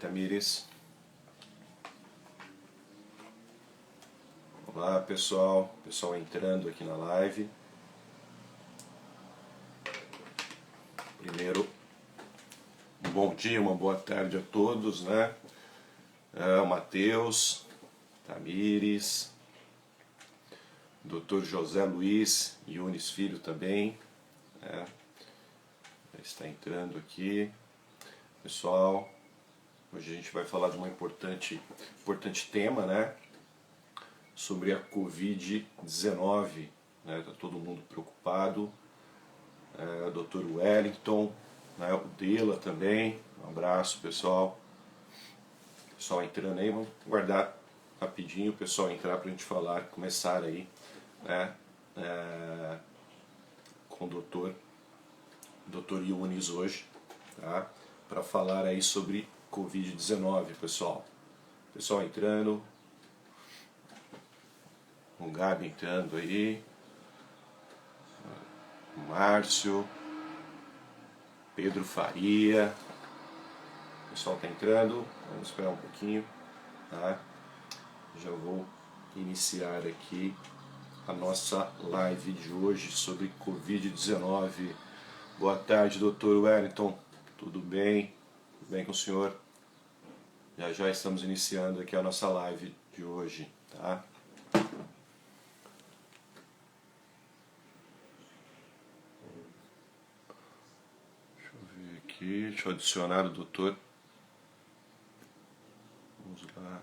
Tamires. Olá pessoal entrando aqui na live. Primeiro, um bom dia, uma boa tarde a todos, né? O Matheus, Tamires, Dr. José Luiz Yunis Filho também, né? Está entrando aqui. Pessoal, hoje a gente vai falar de um importante tema, né? Sobre a Covid-19, né? Tá todo mundo preocupado. O Dr. Wellington, né? O Dela também. Um abraço, pessoal. Pessoal entrando aí, vamos guardar rapidinho o pessoal entrar para a gente falar, começar aí, né? Com o Dr. Yunis hoje, tá? Para falar aí sobre Covid-19, pessoal. Pessoal entrando, o Gabi entrando aí, o Márcio, Pedro Faria, o pessoal tá entrando, vamos esperar um pouquinho, tá? Já vou iniciar aqui a nossa live de hoje sobre Covid-19. Boa tarde, Dr. Wellington. Tudo bem? Tudo bem com o senhor? Já estamos iniciando aqui a nossa live de hoje, tá? Deixa eu ver aqui, deixa eu adicionar o doutor. Vamos lá.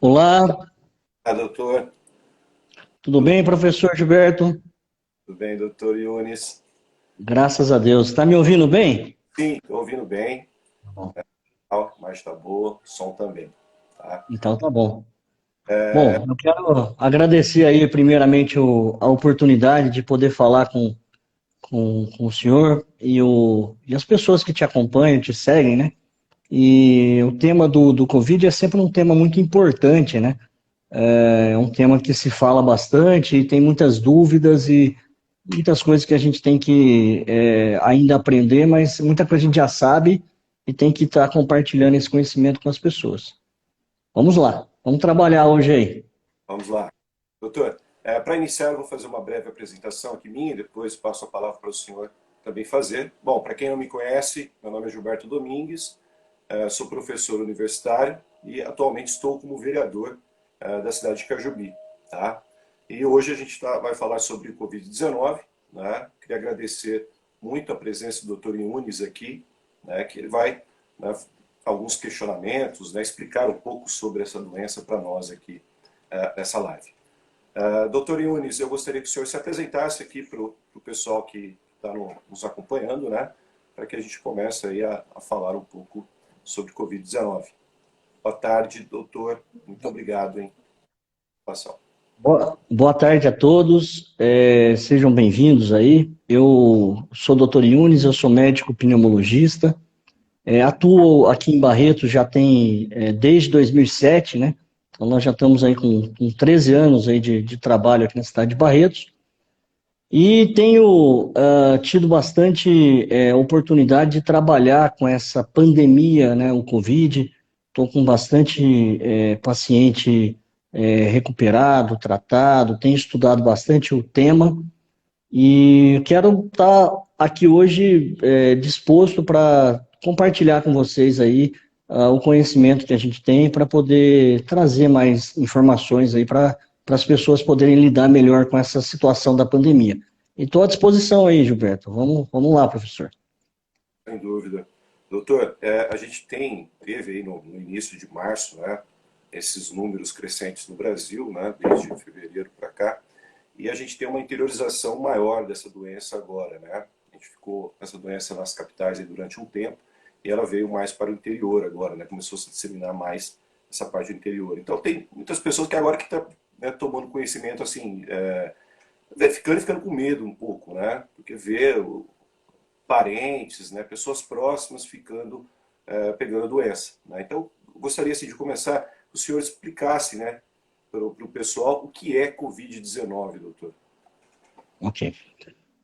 Olá, Doutor. tudo bem, professor Gilberto? Tudo bem, doutor Yunis? Graças a Deus. Está me ouvindo bem? Sim, estou ouvindo bem, Bom, mas está boa, o som também, tá? então tá bom. Bom, eu quero agradecer aí primeiramente a oportunidade de poder falar com o senhor e as pessoas que te acompanham, te seguem, né? E o tema do Covid é sempre um tema muito importante, né? É um tema que se fala bastante e tem muitas dúvidas e muitas coisas que a gente tem que ainda aprender, mas muita coisa a gente já sabe e tem que estar compartilhando esse conhecimento com as pessoas. Vamos lá, vamos trabalhar hoje aí. Vamos lá. Doutor, para iniciar eu vou fazer uma breve apresentação aqui minha, depois passo a palavra para o senhor também fazer. Bom, para quem não me conhece, meu nome é Gilberto Domingues, sou professor universitário e atualmente estou como vereador da cidade de Cajubi, tá? E hoje a gente vai falar sobre o Covid-19, né? Queria agradecer muito a presença do Dr. Yunis aqui, né? Que ele vai, né, alguns questionamentos, né? Explicar um pouco sobre essa doença para nós aqui nessa live. Dr. Yunis, eu gostaria que o senhor se apresentasse aqui para o pessoal que está nos acompanhando, né? Para que a gente comece aí a falar um pouco sobre Covid-19. Boa tarde, doutor. Muito obrigado, hein? Boa tarde a todos, sejam bem-vindos aí. Eu sou o Dr. Yunis, eu sou médico pneumologista, atuo aqui em Barretos já tem desde 2007, né? Então nós já estamos aí com 13 anos aí de trabalho aqui na cidade de Barretos. E tenho tido bastante oportunidade de trabalhar com essa pandemia, né, o Covid. Estou com bastante paciente recuperado, tratado, tenho estudado bastante o tema e quero estar aqui hoje disposto para compartilhar com vocês aí o conhecimento que a gente tem para poder trazer mais informações aí para as pessoas poderem lidar melhor com essa situação da pandemia. E estou à disposição aí, Gilberto. Vamos lá, professor. Sem dúvida. Doutor, a gente teve aí no início de março, né, esses números crescentes no Brasil, né, desde fevereiro para cá, e a gente tem uma interiorização maior dessa doença agora, né? A gente ficou com essa doença nas capitais aí durante um tempo, e ela veio mais para o interior agora, né? Começou a se disseminar mais essa parte do interior. Então tem muitas pessoas que agora que estão, né, tomando conhecimento, assim, ficando com medo um pouco, né? Porque vê parentes, né, pessoas próximas pegando a doença, né? Então, gostaria assim, de começar, que o senhor explicasse, né, para o pessoal o que é Covid-19, doutor. Ok.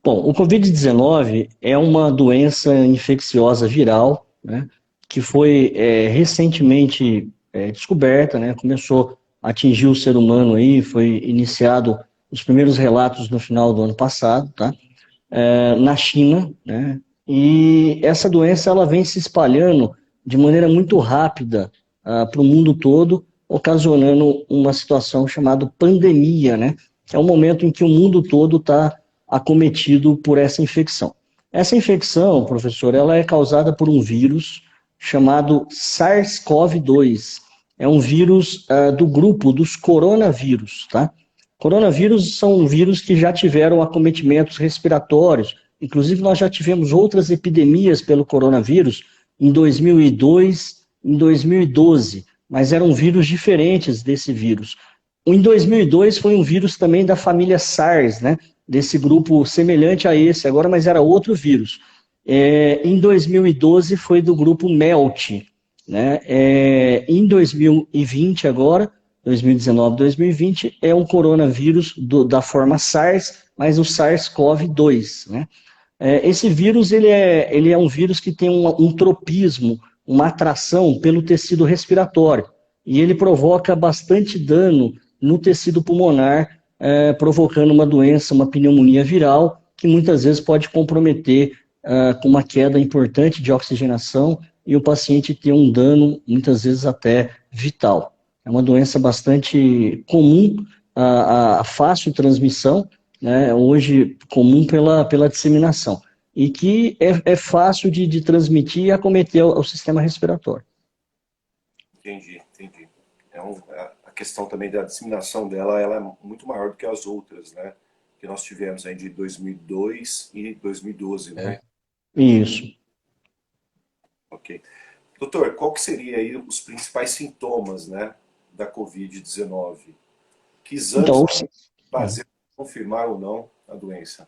Bom, o Covid-19 é uma doença infecciosa viral, né, que foi recentemente descoberta, né, começou a atingir o ser humano aí, foi iniciado os primeiros relatos no final do ano passado, tá, na China, né, e essa doença ela vem se espalhando de maneira muito rápida para o mundo todo, ocasionando uma situação chamada pandemia, né, que é um momento em que o mundo todo está acometido por essa infecção. Essa infecção, professor, ela é causada por um vírus chamado SARS-CoV-2. É um vírus do grupo dos coronavírus, tá? Coronavírus são vírus que já tiveram acometimentos respiratórios. Inclusive, nós já tivemos outras epidemias pelo coronavírus em 2002, em 2012, mas eram vírus diferentes desse vírus. Em 2002 foi um vírus também da família SARS, né? Desse grupo semelhante a esse agora, mas era outro vírus. Em 2012 foi do grupo MELT, né? Em 2020 agora, 2019, 2020, é um coronavírus da forma SARS, mas o SARS-CoV-2, né? Esse vírus ele é um vírus que tem um tropismo, uma atração pelo tecido respiratório, e ele provoca bastante dano no tecido pulmonar, provocando uma doença, uma pneumonia viral, que muitas vezes pode comprometer com uma queda importante de oxigenação e o paciente ter um dano, muitas vezes até vital. É uma doença bastante comum, a fácil transmissão, né, hoje comum pela disseminação, e que é fácil de transmitir e acometer o sistema respiratório. Entendi, entendi. A questão também da disseminação dela, ela é muito maior do que as outras, né? Que nós tivemos aí de 2002 e 2012, né? Isso. Ok. Doutor, qual que seria aí os principais sintomas, né, da Covid-19? Que exames Então, fazer para confirmar ou não a doença?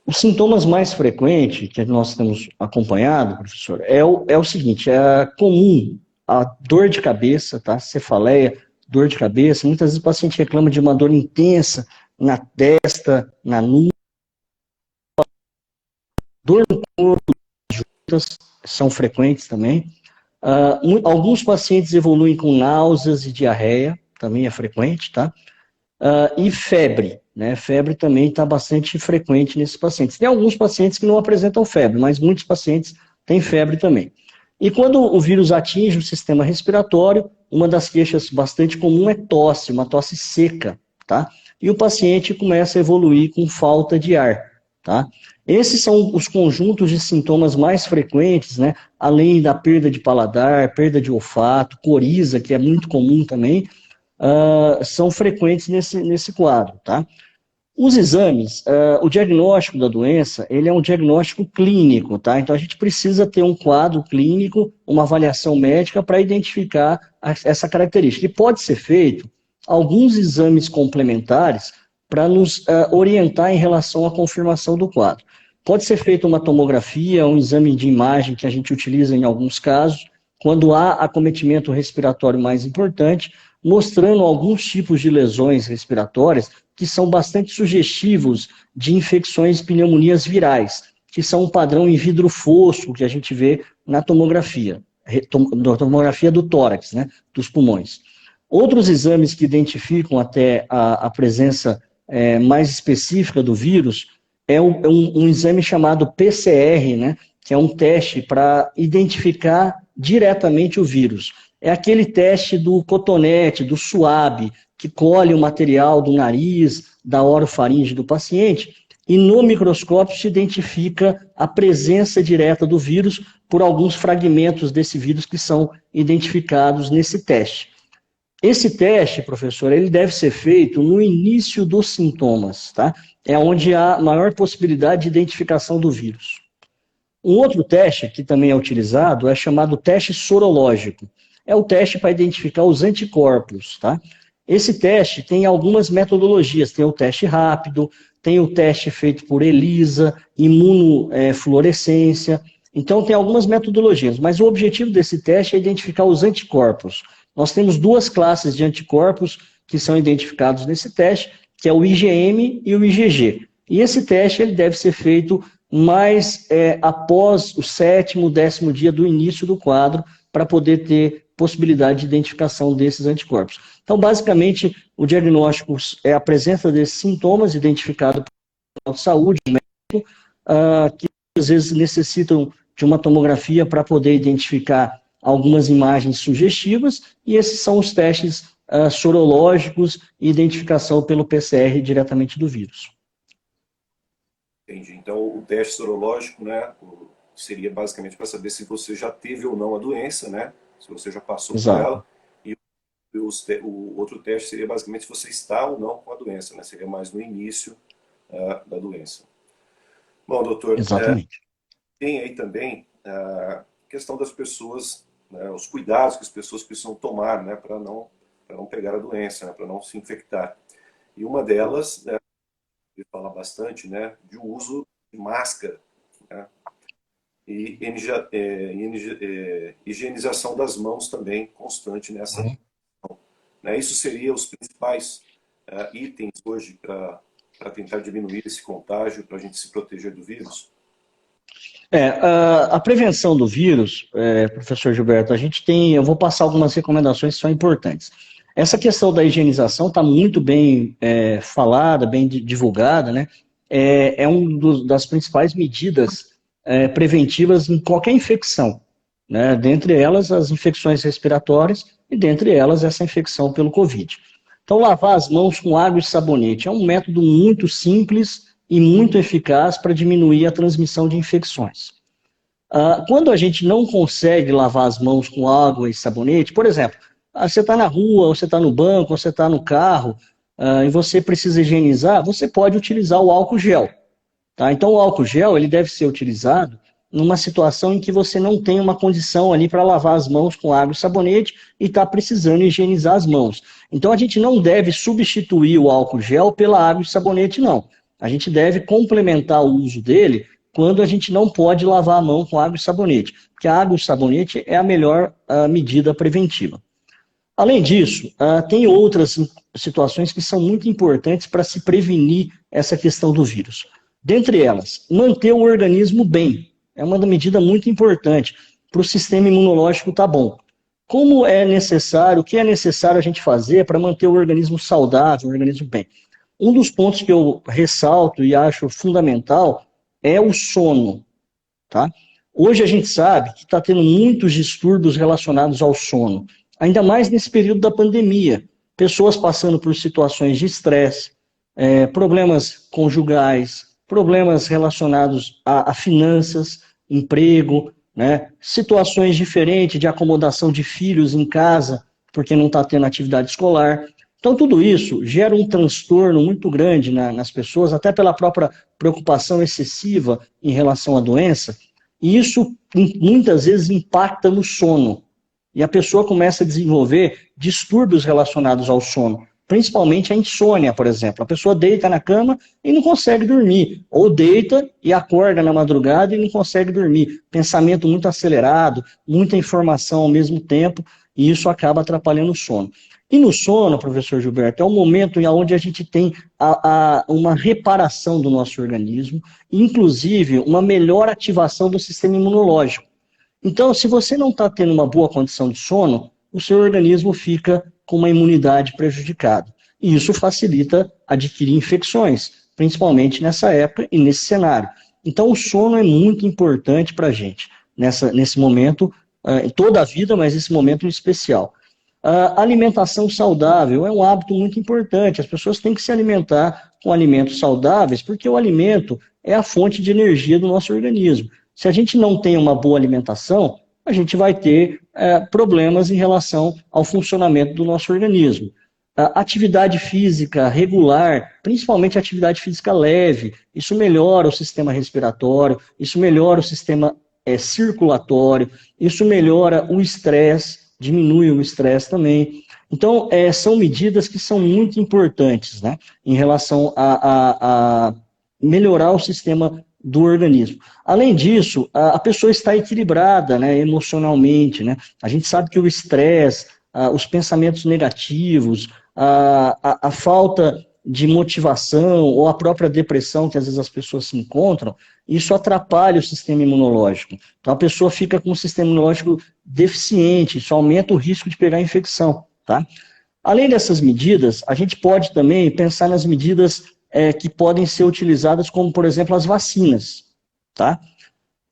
os sintomas mais frequentes que nós temos acompanhado, professor, é o seguinte, é comum a dor de cabeça, tá? Cefaleia, dor de cabeça. Muitas vezes o paciente reclama de uma dor intensa na testa, na nuca, dor no corpo, são frequentes também. Alguns pacientes evoluem com náuseas e diarreia, também é frequente, tá? E febre, né? Febre também está bastante frequente nesses pacientes. Tem alguns pacientes que não apresentam febre, mas muitos pacientes têm febre também. E quando o vírus atinge o sistema respiratório, uma das queixas bastante comum é tosse, uma tosse seca, tá? E o paciente começa a evoluir com falta de ar, tá? Esses são os conjuntos de sintomas mais frequentes, né? Além da perda de paladar, perda de olfato, coriza, que é muito comum também, são frequentes nesse quadro, tá? Os exames, o diagnóstico da doença, ele é um diagnóstico clínico, tá? Então a gente precisa ter um quadro clínico, uma avaliação médica para identificar essa característica. E pode ser feito alguns exames complementares para nos orientar em relação à confirmação do quadro. Pode ser feita uma tomografia, um exame de imagem que a gente utiliza em alguns casos, quando há acometimento respiratório mais importante, mostrando alguns tipos de lesões respiratórias que são bastante sugestivos de infecções e pneumonias virais, que são um padrão em vidro fosco que a gente vê na tomografia do tórax, né, dos pulmões. Outros exames que identificam até a presença mais específica do vírus é um exame chamado PCR, né, que é um teste para identificar diretamente o vírus. É aquele teste do cotonete, do suave, que colhe o material do nariz, da orofaringe do paciente, e no microscópio se identifica a presença direta do vírus por alguns fragmentos desse vírus que são identificados nesse teste. Esse teste, professor, ele deve ser feito no início dos sintomas, tá? É onde há maior possibilidade de identificação do vírus. Um outro teste que também é utilizado é chamado teste sorológico. É o teste para identificar os anticorpos, tá? Esse teste tem algumas metodologias, tem o teste rápido, tem o teste feito por ELISA, imunofluorescência, então tem algumas metodologias, mas o objetivo desse teste é identificar os anticorpos. Nós temos duas classes de anticorpos que são identificados nesse teste, que é o IgM e o IgG. E esse teste ele deve ser feito mais após o 7º, 10º dia do início do quadro, para poder ter possibilidade de identificação desses anticorpos. Então, basicamente, o diagnóstico é a presença desses sintomas identificados pelo saúde, médico, que às vezes necessitam de uma tomografia para poder identificar algumas imagens sugestivas, e esses são os testes sorológicos e identificação pelo PCR diretamente do vírus. Entendi. Então, o teste sorológico, né, seria basicamente para saber se você já teve ou não a doença, né, se você já passou por ela, e o outro teste seria basicamente se você está ou não com a doença, né, seria mais no início da doença. Bom, doutor, Exatamente. tem aí também a questão das pessoas, né, os cuidados que as pessoas precisam tomar, né, para não pegar a doença, né, para não se infectar. E uma delas, né, ele fala bastante, né, de uso de máscara, né, e higienização das mãos também constante nessa. Né, isso seria os principais itens hoje para tentar diminuir esse contágio, para a gente se proteger do vírus? A prevenção do vírus, professor Gilberto, eu vou passar algumas recomendações que são importantes. Essa questão da higienização está muito bem falada, bem divulgada, né? É uma das principais medidas preventivas em qualquer infecção, né? Dentre elas, as infecções respiratórias e dentre elas, essa infecção pelo Covid. Então, lavar as mãos com água e sabonete é um método muito simples e muito eficaz para diminuir a transmissão de infecções. Quando a gente não consegue lavar as mãos com água e sabonete, por exemplo, você está na rua, ou você está no banco, ou você está no carro, e você precisa higienizar, você pode utilizar o álcool gel. Tá? Então, o álcool gel ele deve ser utilizado numa situação em que você não tem uma condição ali para lavar as mãos com água e sabonete e está precisando higienizar as mãos. Então, a gente não deve substituir o álcool gel pela água e sabonete, não. A gente deve complementar o uso dele quando a gente não pode lavar a mão com água e sabonete, porque a água e sabonete é a melhor medida preventiva. Além disso, tem outras situações que são muito importantes para se prevenir essa questão do vírus. Dentre elas, manter o organismo bem. É uma medida muito importante para o sistema imunológico estar bom. Como é necessário, o que é necessário a gente fazer para manter o organismo saudável, o organismo bem? Um dos pontos que eu ressalto e acho fundamental é o sono. Tá? Hoje a gente sabe que está tendo muitos distúrbios relacionados ao sono. Ainda mais nesse período da pandemia. Pessoas passando por situações de estresse, problemas conjugais, problemas relacionados a finanças, emprego, né? Situações diferentes de acomodação de filhos em casa, porque não está tendo atividade escolar. Então, tudo isso gera um transtorno muito grande nas pessoas, até pela própria preocupação excessiva em relação à doença, e isso muitas vezes impacta no sono. E a pessoa começa a desenvolver distúrbios relacionados ao sono, principalmente a insônia, por exemplo. A pessoa deita na cama e não consegue dormir, ou deita e acorda na madrugada e não consegue dormir. Pensamento muito acelerado, muita informação ao mesmo tempo, e isso acaba atrapalhando o sono. E no sono, professor Gilberto, é um momento onde a gente tem uma reparação do nosso organismo, inclusive uma melhor ativação do sistema imunológico. Então, se você não está tendo uma boa condição de sono, o seu organismo fica com uma imunidade prejudicada. E isso facilita adquirir infecções, principalmente nessa época e nesse cenário. Então, o sono é muito importante para a gente, nesse momento, em toda a vida, mas nesse momento em especial. A alimentação saudável é um hábito muito importante. As pessoas têm que se alimentar com alimentos saudáveis, porque o alimento é a fonte de energia do nosso organismo. Se a gente não tem uma boa alimentação, a gente vai ter problemas em relação ao funcionamento do nosso organismo. Atividade física regular, principalmente atividade física leve, isso melhora o sistema respiratório, isso melhora o sistema circulatório, isso melhora o estresse, diminui o estresse também. Então, são medidas que são muito importantes, né, em relação a melhorar o sistema do organismo. Além disso, a pessoa está equilibrada, né, emocionalmente, né? A gente sabe que o estresse, os pensamentos negativos, a falta de motivação ou a própria depressão que às vezes as pessoas se encontram, isso atrapalha o sistema imunológico. Então a pessoa fica com um sistema imunológico deficiente, isso aumenta o risco de pegar infecção, tá? Além dessas medidas, a gente pode também pensar nas medidas que podem ser utilizadas, como por exemplo as vacinas, tá?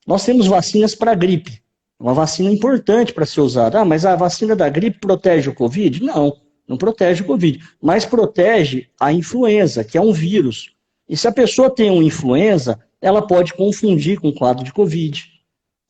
Nós temos vacinas para gripe, uma vacina importante para ser usada. Ah, mas a vacina da gripe protege o Covid? Não, não protege o Covid, mas protege a influenza, que é um vírus. E se a pessoa tem uma influenza, ela pode confundir com o quadro de Covid.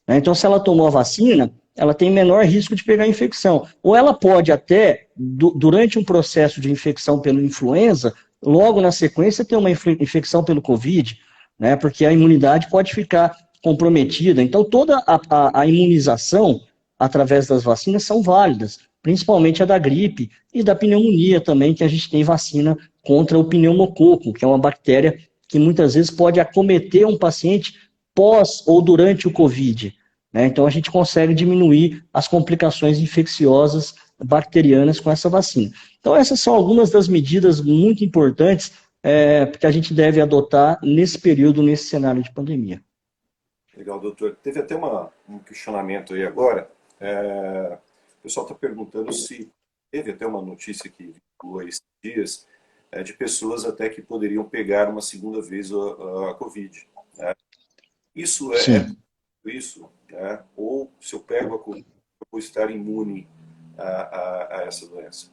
Então, se ela tomou a vacina, ela tem menor risco de pegar infecção. Ou ela pode até, durante um processo de infecção pela influenza, logo na sequência ter uma infecção pelo Covid, né? Porque a imunidade pode ficar comprometida. Então, toda a imunização através das vacinas são válidas, principalmente a da gripe e da pneumonia também, que a gente tem vacina contra o pneumococo, que é uma bactéria que muitas vezes pode acometer um paciente pós ou durante o Covid, né? Então, a gente consegue diminuir as complicações infecciosas bacterianas com essa vacina. Então, essas são algumas das medidas muito importantes que a gente deve adotar nesse período, nesse cenário de pandemia. Legal, doutor. Teve até um questionamento aí agora. O pessoal está perguntando se teve até uma notícia que vinculou esses dias de pessoas até que poderiam pegar uma segunda vez a Covid, né? Isso isso, né? Ou se eu pego a Covid, eu vou estar imune a essa doença?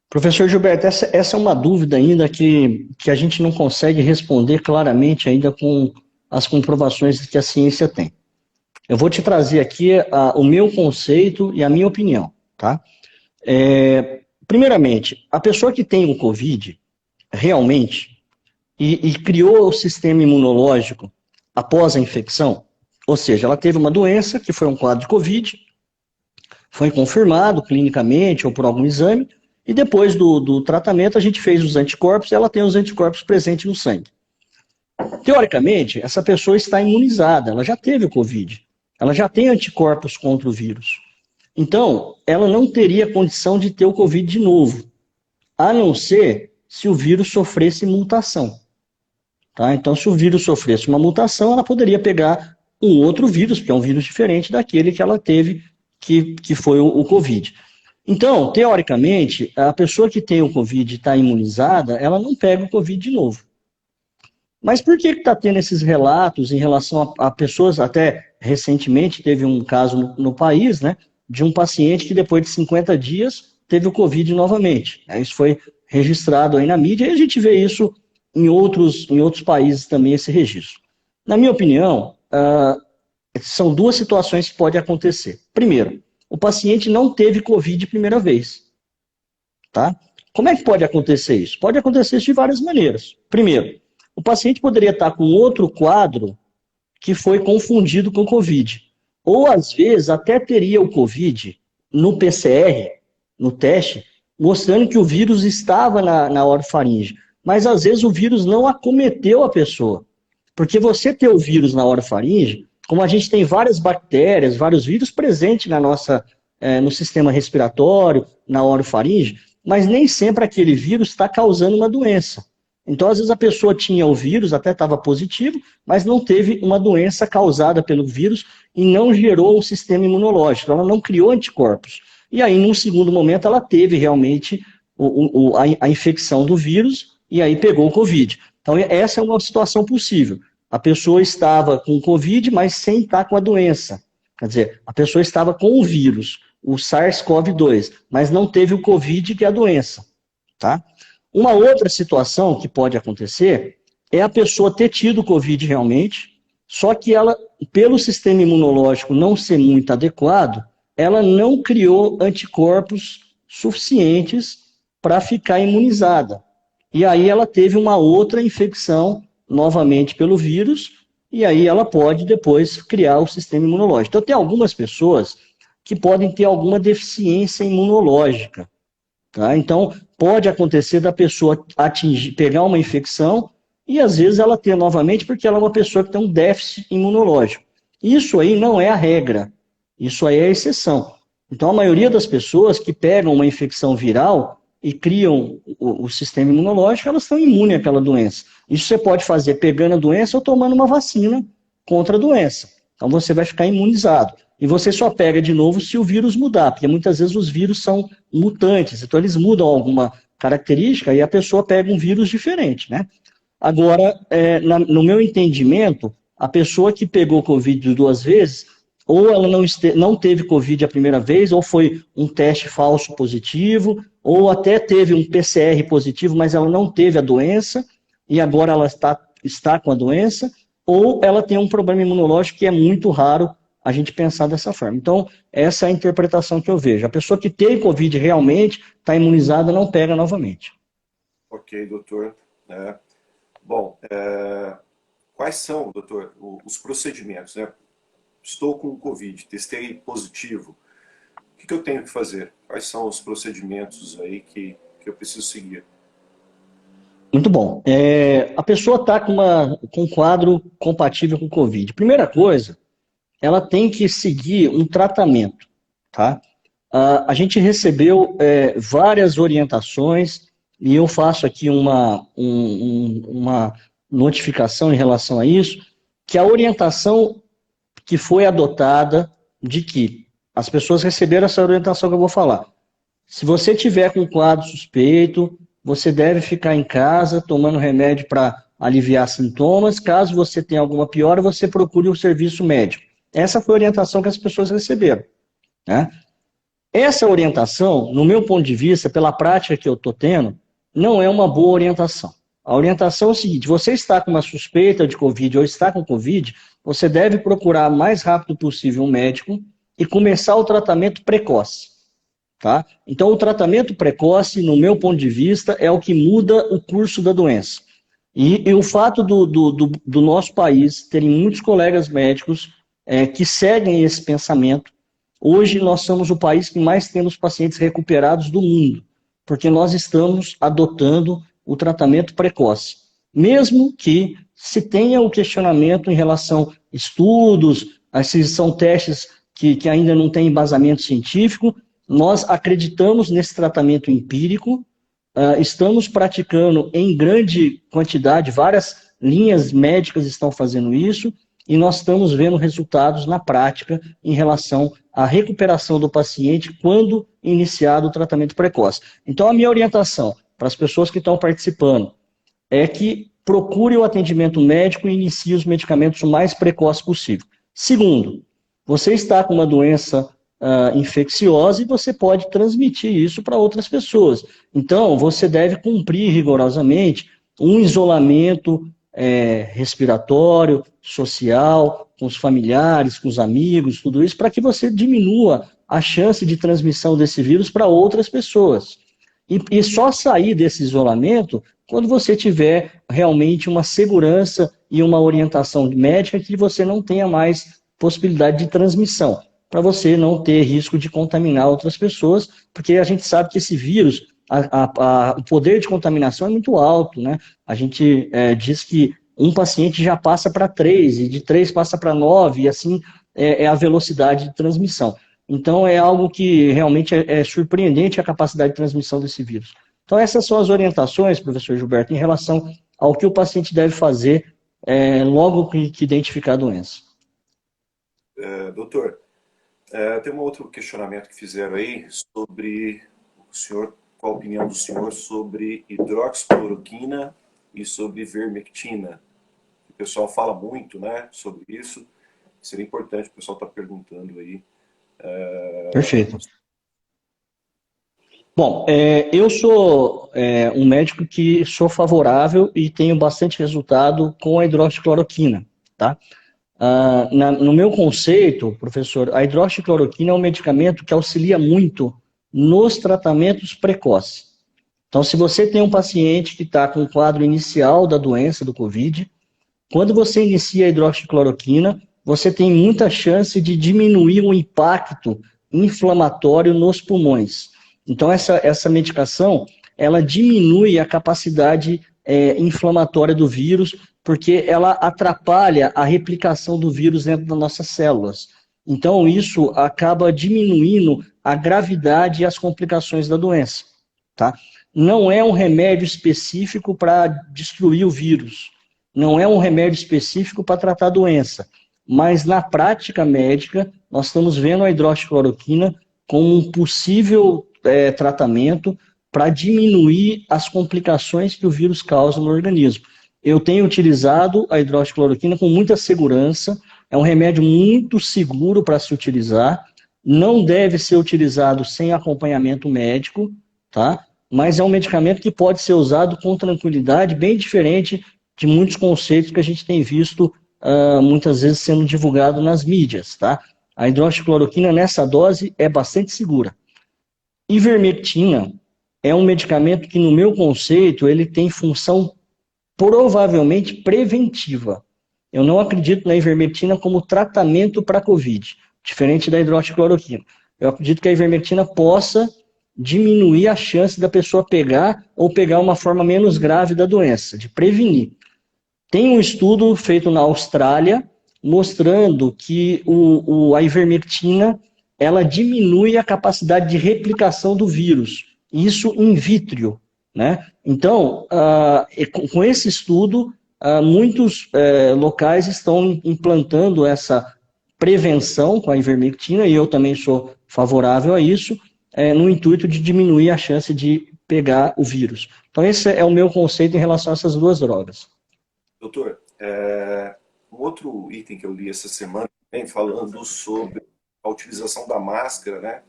Professor Gilberto, essa é uma dúvida ainda que a gente não consegue responder claramente ainda com as comprovações que a ciência tem. Eu vou te trazer aqui o meu conceito e a minha opinião, tá? Primeiramente, a pessoa que tem o Covid, realmente, e criou o sistema imunológico após a infecção, ou seja, ela teve uma doença que foi um quadro de Covid, foi confirmado clinicamente ou por algum exame, e depois do tratamento a gente fez os anticorpos e ela tem os anticorpos presentes no sangue. Teoricamente, essa pessoa está imunizada, ela já teve o Covid, ela já tem anticorpos contra o vírus. Então, ela não teria condição de ter o Covid de novo, a não ser se o vírus sofresse mutação. Tá? Então, se o vírus sofresse uma mutação, ela poderia pegar um outro vírus, que é um vírus diferente daquele que ela teve, que foi o Covid. Então, teoricamente, a pessoa que tem o Covid e está imunizada, ela não pega o Covid de novo. Mas por que está tendo esses relatos em relação a pessoas, até recentemente teve um caso no país, né, de um paciente que depois de 50 dias teve o Covid novamente. Isso foi registrado aí na mídia e a gente vê isso em outros países também, esse registro. Na minha opinião, são duas situações que podem acontecer. Primeiro, o paciente não teve Covid primeira vez. Tá? Como é que pode acontecer isso? Pode acontecer isso de várias maneiras. Primeiro, o paciente poderia estar com outro quadro que foi confundido com Covid. Ou, às vezes, até teria o Covid no PCR, no teste, mostrando que o vírus estava na orofaringe. Mas, às vezes, o vírus não acometeu a pessoa. Porque você ter o vírus na orofaringe, como a gente tem várias bactérias, vários vírus presentes no sistema respiratório, na orofaringe, mas nem sempre aquele vírus está causando uma doença. Então, às vezes, a pessoa tinha o vírus, até estava positivo, mas não teve uma doença causada pelo vírus e não gerou um sistema imunológico, ela não criou anticorpos. E aí, num segundo momento, ela teve realmente a infecção do vírus e aí pegou o Covid. Então, essa é uma situação possível. A pessoa estava com o Covid, mas sem estar com a doença. Quer dizer, a pessoa estava com o vírus, o SARS-CoV-2, mas não teve o Covid, que é a doença. Tá? Uma outra situação que pode acontecer é a pessoa ter tido Covid realmente, só que ela, pelo sistema imunológico não ser muito adequado, ela não criou anticorpos suficientes para ficar imunizada. E aí ela teve uma outra infecção novamente pelo vírus, e aí ela pode depois criar o sistema imunológico. Então tem algumas pessoas que podem ter alguma deficiência imunológica. Tá? Então, pode acontecer da pessoa pegar uma infecção e, às vezes, ela ter novamente porque ela é uma pessoa que tem um déficit imunológico. Isso aí não é a regra, isso aí é a exceção. Então, a maioria das pessoas que pegam uma infecção viral, e criam o sistema imunológico, elas estão imunes àquela doença. Isso você pode fazer pegando a doença ou tomando uma vacina contra a doença. Então você vai ficar imunizado. E você só pega de novo se o vírus mudar, porque muitas vezes os vírus são mutantes, então eles mudam alguma característica e a pessoa pega um vírus diferente, né? Agora, no meu entendimento, a pessoa que pegou Covid 2 vezes, ou ela não teve Covid a primeira vez, ou foi um teste falso positivo, ou até teve um PCR positivo, mas ela não teve a doença, e agora ela está com a doença, ou ela tem um problema imunológico que é muito raro a gente pensar dessa forma. Então, essa é a interpretação que eu vejo. A pessoa que tem Covid realmente, está imunizada, não pega novamente. Ok, doutor. Bom, quais são, doutor, os procedimentos, né? Estou com Covid, testei positivo. O que eu tenho que fazer? Quais são os procedimentos aí que eu preciso seguir? Muito bom. A pessoa está com um quadro compatível com Covid. Primeira coisa, ela tem que seguir um tratamento, tá? A gente recebeu várias orientações e eu faço aqui uma notificação em relação a isso, que a orientação que foi adotada de que as pessoas receberam essa orientação que eu vou falar. Se você tiver com quadro suspeito, você deve ficar em casa tomando remédio para aliviar sintomas. Caso você tenha alguma piora, você procure o serviço médico. Essa foi a orientação que as pessoas receberam, né? Essa orientação, no meu ponto de vista, pela prática que eu estou tendo, não é uma boa orientação. A orientação é o seguinte: você está com uma suspeita de Covid ou está com Covid, você deve procurar o mais rápido possível um médico e começar o tratamento precoce. Tá? Então, o tratamento precoce, no meu ponto de vista, é o que muda o curso da doença. E o fato do nosso país terem muitos colegas médicos que seguem esse pensamento, hoje nós somos o país que mais temos pacientes recuperados do mundo, porque nós estamos adotando o tratamento precoce. Mesmo que se tenha o questionamento em relação a estudos, se são testes que ainda não têm embasamento científico, nós acreditamos nesse tratamento empírico, estamos praticando em grande quantidade, várias linhas médicas estão fazendo isso, e nós estamos vendo resultados na prática em relação à recuperação do paciente quando iniciado o tratamento precoce. Então, a minha orientação para as pessoas que estão participando é que procure o atendimento médico e inicie os medicamentos o mais precoce possível. Segundo, você está com uma doença infecciosa e você pode transmitir isso para outras pessoas. Então, você deve cumprir rigorosamente um isolamento respiratório, social, com os familiares, com os amigos, tudo isso, para que você diminua a chance de transmissão desse vírus para outras pessoas. E só sair desse isolamento quando você tiver realmente uma segurança e uma orientação médica que você não tenha mais possibilidade de transmissão, para você não ter risco de contaminar outras pessoas, porque a gente sabe que esse vírus, o poder de contaminação é muito alto, né? A gente diz que um paciente já passa para 3, e de 3 passa para 9, e assim é a velocidade de transmissão. Então é algo que realmente é surpreendente a capacidade de transmissão desse vírus. Então essas são as orientações, professor Gilberto, em relação ao que o paciente deve fazer logo que identificar a doença. Doutor, tem um outro questionamento que fizeram aí sobre o senhor, qual a opinião do senhor sobre hidroxicloroquina e sobre ivermectina. O pessoal fala muito, né, sobre isso. Seria importante, o pessoal está perguntando aí. Perfeito. Bom, eu sou um médico que sou favorável e tenho bastante resultado com a hidroxicloroquina, tá? No meu conceito, professor, a hidroxicloroquina é um medicamento que auxilia muito nos tratamentos precoces. Então, se você tem um paciente que está com o quadro inicial da doença do Covid, quando você inicia a hidroxicloroquina, você tem muita chance de diminuir o impacto inflamatório nos pulmões. Então, essa medicação, ela diminui a capacidade inflamatória do vírus, porque ela atrapalha a replicação do vírus dentro das nossas células. Então, isso acaba diminuindo a gravidade e as complicações da doença. tá? Não é um remédio específico para destruir o vírus, não é um remédio específico para tratar a doença, mas na prática médica, nós estamos vendo a hidroxicloroquina como um possível tratamento para diminuir as complicações que o vírus causa no organismo. Eu tenho utilizado a hidroxicloroquina com muita segurança, é um remédio muito seguro para se utilizar, não deve ser utilizado sem acompanhamento médico, tá? Mas é um medicamento que pode ser usado com tranquilidade, bem diferente de muitos conceitos que a gente tem visto muitas vezes sendo divulgado nas mídias, tá? A hidroxicloroquina nessa dose é bastante segura. Ivermectina é um medicamento que, no meu conceito, ele tem função provavelmente preventiva. Eu não acredito na ivermectina como tratamento para a COVID, diferente da hidroxicloroquina. Eu acredito que a ivermectina possa diminuir a chance da pessoa pegar ou pegar uma forma menos grave da doença, de prevenir. Tem um estudo feito na Austrália mostrando que a ivermectina ela diminui a capacidade de replicação do vírus, isso in vitro, né? Então, com esse estudo, muitos locais estão implantando essa prevenção com a ivermectina, e eu também sou favorável a isso, no intuito de diminuir a chance de pegar o vírus. Então, esse é o meu conceito em relação a essas duas drogas. Doutor, um outro item que eu li essa semana, vem falando sobre a utilização da máscara, né,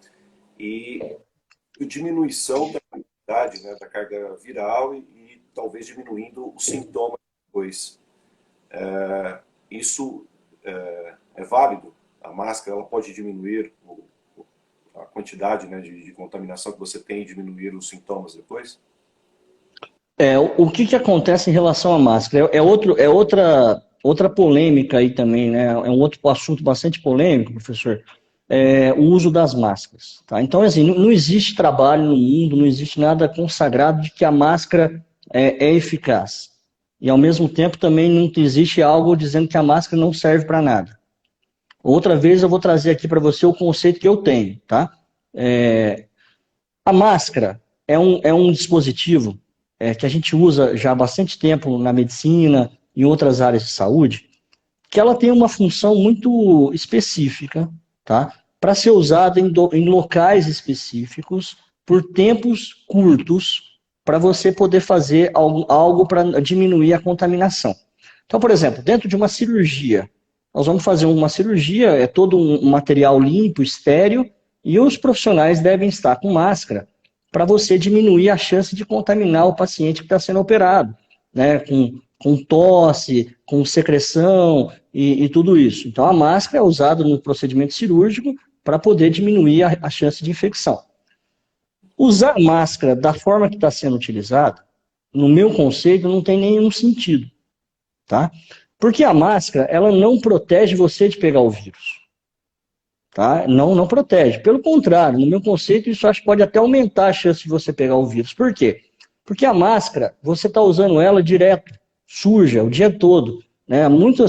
e a diminuição da quantidade, né, da carga viral e talvez diminuindo os sintomas depois. Isso é válido? A máscara ela pode diminuir a quantidade, né, de contaminação que você tem e diminuir os sintomas depois? O que acontece em relação à máscara? Outra polêmica aí também, né? É um outro assunto bastante polêmico, professor. O uso das máscaras. Tá? Então, assim, não existe trabalho no mundo, não existe nada consagrado de que a máscara é eficaz. E, ao mesmo tempo, também não existe algo dizendo que a máscara não serve para nada. Outra vez eu vou trazer aqui para você o conceito que eu tenho. Tá? A máscara é um dispositivo que a gente usa já há bastante tempo na medicina e em outras áreas de saúde, que ela tem uma função muito específica, tá? Para ser usada em locais específicos, por tempos curtos, para você poder fazer algo para diminuir a contaminação. Então, por exemplo, dentro de uma cirurgia, nós vamos fazer uma cirurgia, é todo um material limpo, estéril, e os profissionais devem estar com máscara para você diminuir a chance de contaminar o paciente que está sendo operado, né, com tosse, com secreção e tudo isso. Então, a máscara é usada no procedimento cirúrgico para poder diminuir a chance de infecção. Usar máscara da forma que está sendo utilizada, no meu conceito, não tem nenhum sentido, tá? Porque a máscara, ela não protege você de pegar o vírus. Tá? Não protege. Pelo contrário, no meu conceito, isso acho que pode até aumentar a chance de você pegar o vírus. Por quê? Porque a máscara, você está usando ela direto, suja, o dia todo. Né? Muito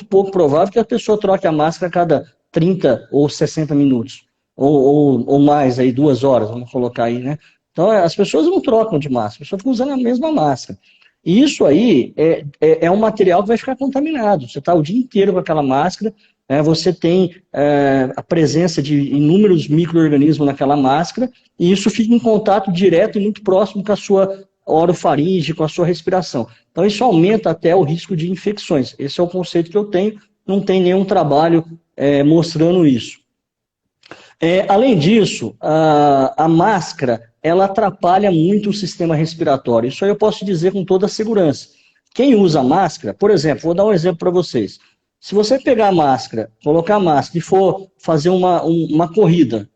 pouco provável que a pessoa troque a máscara a cada 30 ou 60 minutos. Ou mais, aí 2 horas, vamos colocar aí, né? Então, as pessoas não trocam de máscara, as pessoas ficam usando a mesma máscara. E isso aí é um material que vai ficar contaminado. Você está o dia inteiro com aquela máscara, você tem a presença de inúmeros micro-organismos naquela máscara, e isso fica em contato direto e muito próximo com a sua orofaringe, com a sua respiração. Então isso aumenta até o risco de infecções. Esse é o conceito que eu tenho, não tem nenhum trabalho mostrando isso. Além disso, a máscara, ela atrapalha muito o sistema respiratório. Isso aí eu posso dizer com toda a segurança. Quem usa máscara, por exemplo, vou dar um exemplo para vocês. Se você pegar a máscara, colocar a máscara e for fazer uma corrida,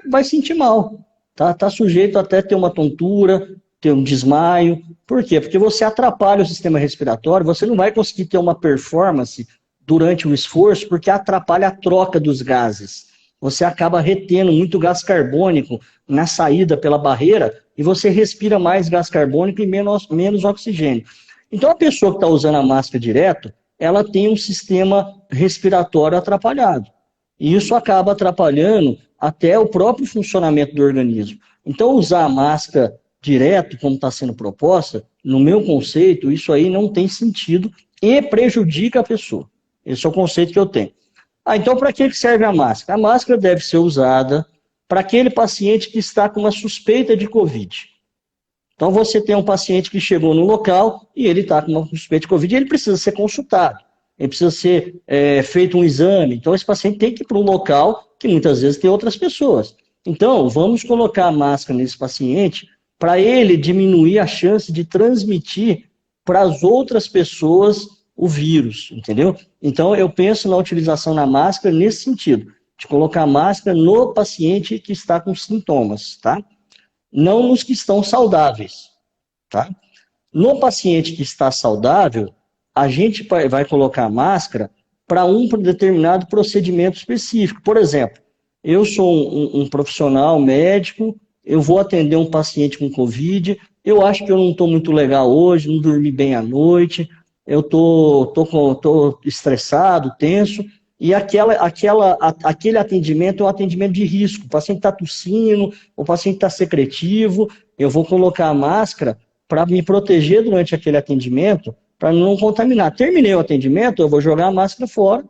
vai sentir mal. Tá sujeito até ter uma tontura, ter um desmaio. Por quê? Porque você atrapalha o sistema respiratório, você não vai conseguir ter uma performance durante o esforço, porque atrapalha a troca dos gases. Você acaba retendo muito gás carbônico na saída pela barreira e você respira mais gás carbônico e menos oxigênio. Então a pessoa que está usando a máscara direto, ela tem um sistema respiratório atrapalhado. E isso acaba atrapalhando até o próprio funcionamento do organismo. Então, usar a máscara direto, como está sendo proposta, no meu conceito, isso aí não tem sentido e prejudica a pessoa. Esse é o conceito que eu tenho. Então, para que serve a máscara? A máscara deve ser usada para aquele paciente que está com uma suspeita de Covid. Então, você tem um paciente que chegou no local e ele está com uma suspeita de Covid e ele precisa ser consultado. Ele precisa ser feito um exame. Então, esse paciente tem que ir para um local que muitas vezes tem outras pessoas. Então, vamos colocar a máscara nesse paciente para ele diminuir a chance de transmitir para as outras pessoas o vírus, entendeu? Então, eu penso na utilização da máscara nesse sentido, de colocar a máscara no paciente que está com sintomas, tá? Não nos que estão saudáveis, tá? No paciente que está saudável, a gente vai colocar a máscara para um determinado procedimento específico. Por exemplo, eu sou um profissional médico, eu vou atender um paciente com Covid, eu acho que eu não estou muito legal hoje, não dormi bem à noite, eu tô estressado, tenso, e aquele atendimento é um atendimento de risco. O paciente está tossindo, o paciente está secretivo, eu vou colocar a máscara para me proteger durante aquele atendimento, para não contaminar. Terminei o atendimento, eu vou jogar a máscara fora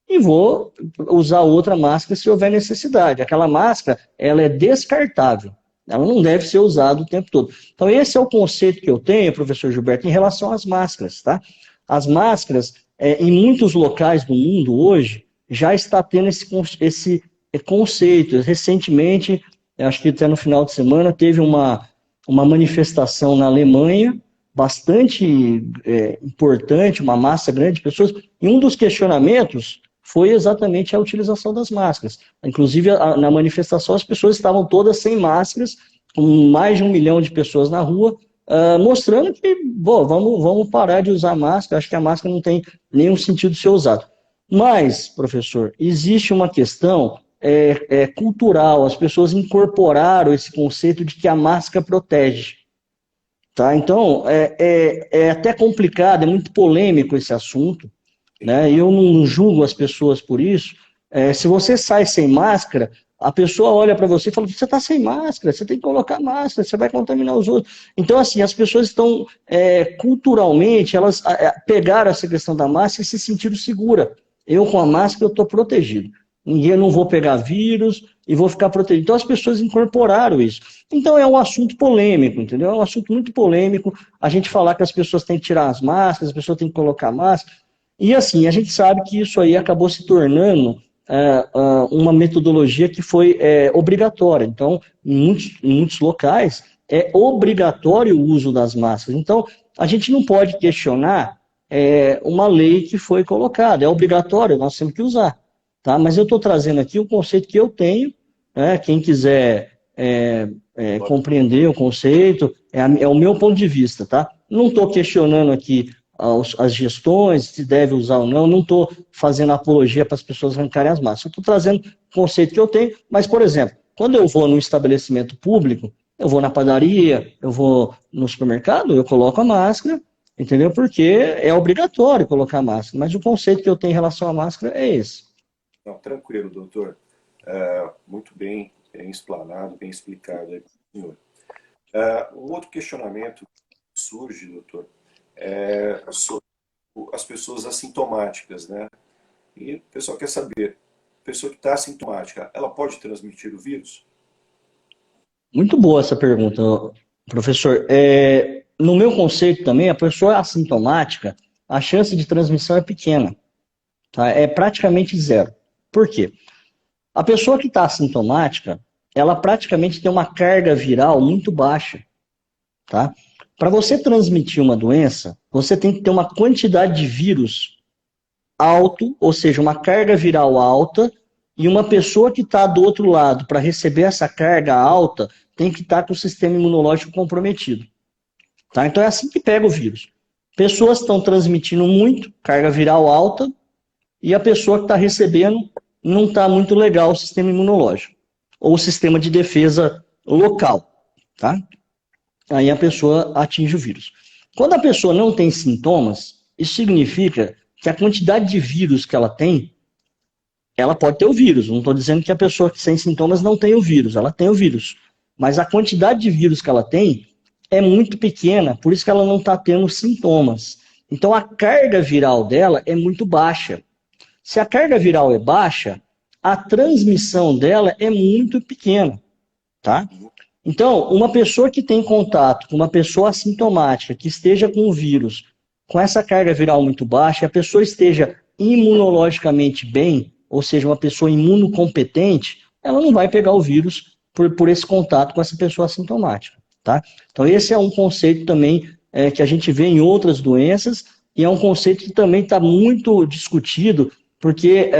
e vou usar outra máscara se houver necessidade. Aquela máscara, ela é descartável. Ela não deve ser usada o tempo todo. Então, esse é o conceito que eu tenho, professor Gilberto, em relação às máscaras, tá? As máscaras, em muitos locais do mundo hoje, já está tendo esse conceito. Recentemente, acho que até no final de semana, teve uma manifestação na Alemanha, bastante importante, uma massa grande de pessoas, e um dos questionamentos foi exatamente a utilização das máscaras. Inclusive, na manifestação, as pessoas estavam todas sem máscaras, com mais de 1 milhão de pessoas na rua, mostrando que, vamos parar de usar máscara, acho que a máscara não tem nenhum sentido de ser usada. Mas, professor, existe uma questão cultural, as pessoas incorporaram esse conceito de que a máscara protege. Tá? Então, é até complicado, é muito polêmico esse assunto, né? Eu não julgo as pessoas por isso. Se você sai sem máscara, a pessoa olha para você e fala, você está sem máscara, você tem que colocar máscara, você vai contaminar os outros. Então, assim, as pessoas estão, culturalmente, elas pegaram essa questão da máscara e se sentiram seguras. Eu, com a máscara, eu estou protegido. Eu não vou pegar vírus e vou ficar protegido. Então, as pessoas incorporaram isso. Então, é um assunto polêmico, entendeu? É um assunto muito polêmico a gente falar que as pessoas têm que tirar as máscaras, as pessoas têm que colocar máscara. E, assim, a gente sabe que isso aí acabou se tornando uma metodologia que foi obrigatória. Então, em muitos locais, é obrigatório o uso das máscaras. Então, a gente não pode questionar uma lei que foi colocada. É obrigatório, nós temos que usar. Tá? Mas eu estou trazendo aqui o conceito que eu tenho. Quem quiser compreender o conceito, é o meu ponto de vista. Tá? Não estou questionando aqui as gestões, se deve usar ou não estou fazendo apologia para as pessoas arrancarem as máscaras. Estou trazendo o conceito que eu tenho, mas, por exemplo, quando eu vou num estabelecimento público, eu vou na padaria, eu vou no supermercado, eu coloco a máscara, entendeu? Porque é obrigatório colocar a máscara, mas o conceito que eu tenho em relação à máscara é esse. Não, tranquilo, doutor. Muito bem explanado, bem explicado aí, senhor. Um outro questionamento que surge, doutor, sobre as pessoas assintomáticas, né? E o pessoal quer saber, a pessoa que está assintomática, ela pode transmitir o vírus? Muito boa essa pergunta, professor. No meu conceito também, a pessoa assintomática, a chance de transmissão é pequena, tá? É praticamente zero. Por quê? A pessoa que está assintomática, ela praticamente tem uma carga viral muito baixa, tá? Para você transmitir uma doença, você tem que ter uma quantidade de vírus alto, ou seja, uma carga viral alta, e uma pessoa que está do outro lado para receber essa carga alta tem que estar com o sistema imunológico comprometido. Tá? Então é assim que pega o vírus. Pessoas estão transmitindo muito, carga viral alta, e a pessoa que está recebendo não está muito legal o sistema imunológico, ou o sistema de defesa local. Tá? Aí a pessoa atinge o vírus. Quando a pessoa não tem sintomas, isso significa que a quantidade de vírus que ela tem, ela pode ter o vírus. Não estou dizendo que a pessoa sem sintomas não tem o vírus, ela tem o vírus. mas a quantidade de vírus que ela tem é muito pequena, por isso que ela não está tendo sintomas. Então a carga viral dela é muito baixa. Se a carga viral é baixa, a transmissão dela é muito pequena, tá? Então, uma pessoa que tem contato com uma pessoa assintomática, que esteja com o vírus, com essa carga viral muito baixa, a pessoa esteja imunologicamente bem, ou seja, uma pessoa imunocompetente, ela não vai pegar o vírus por esse contato com essa pessoa assintomática, tá? Então, esse é um conceito também que a gente vê em outras doenças, e é um conceito que também está muito discutido, porque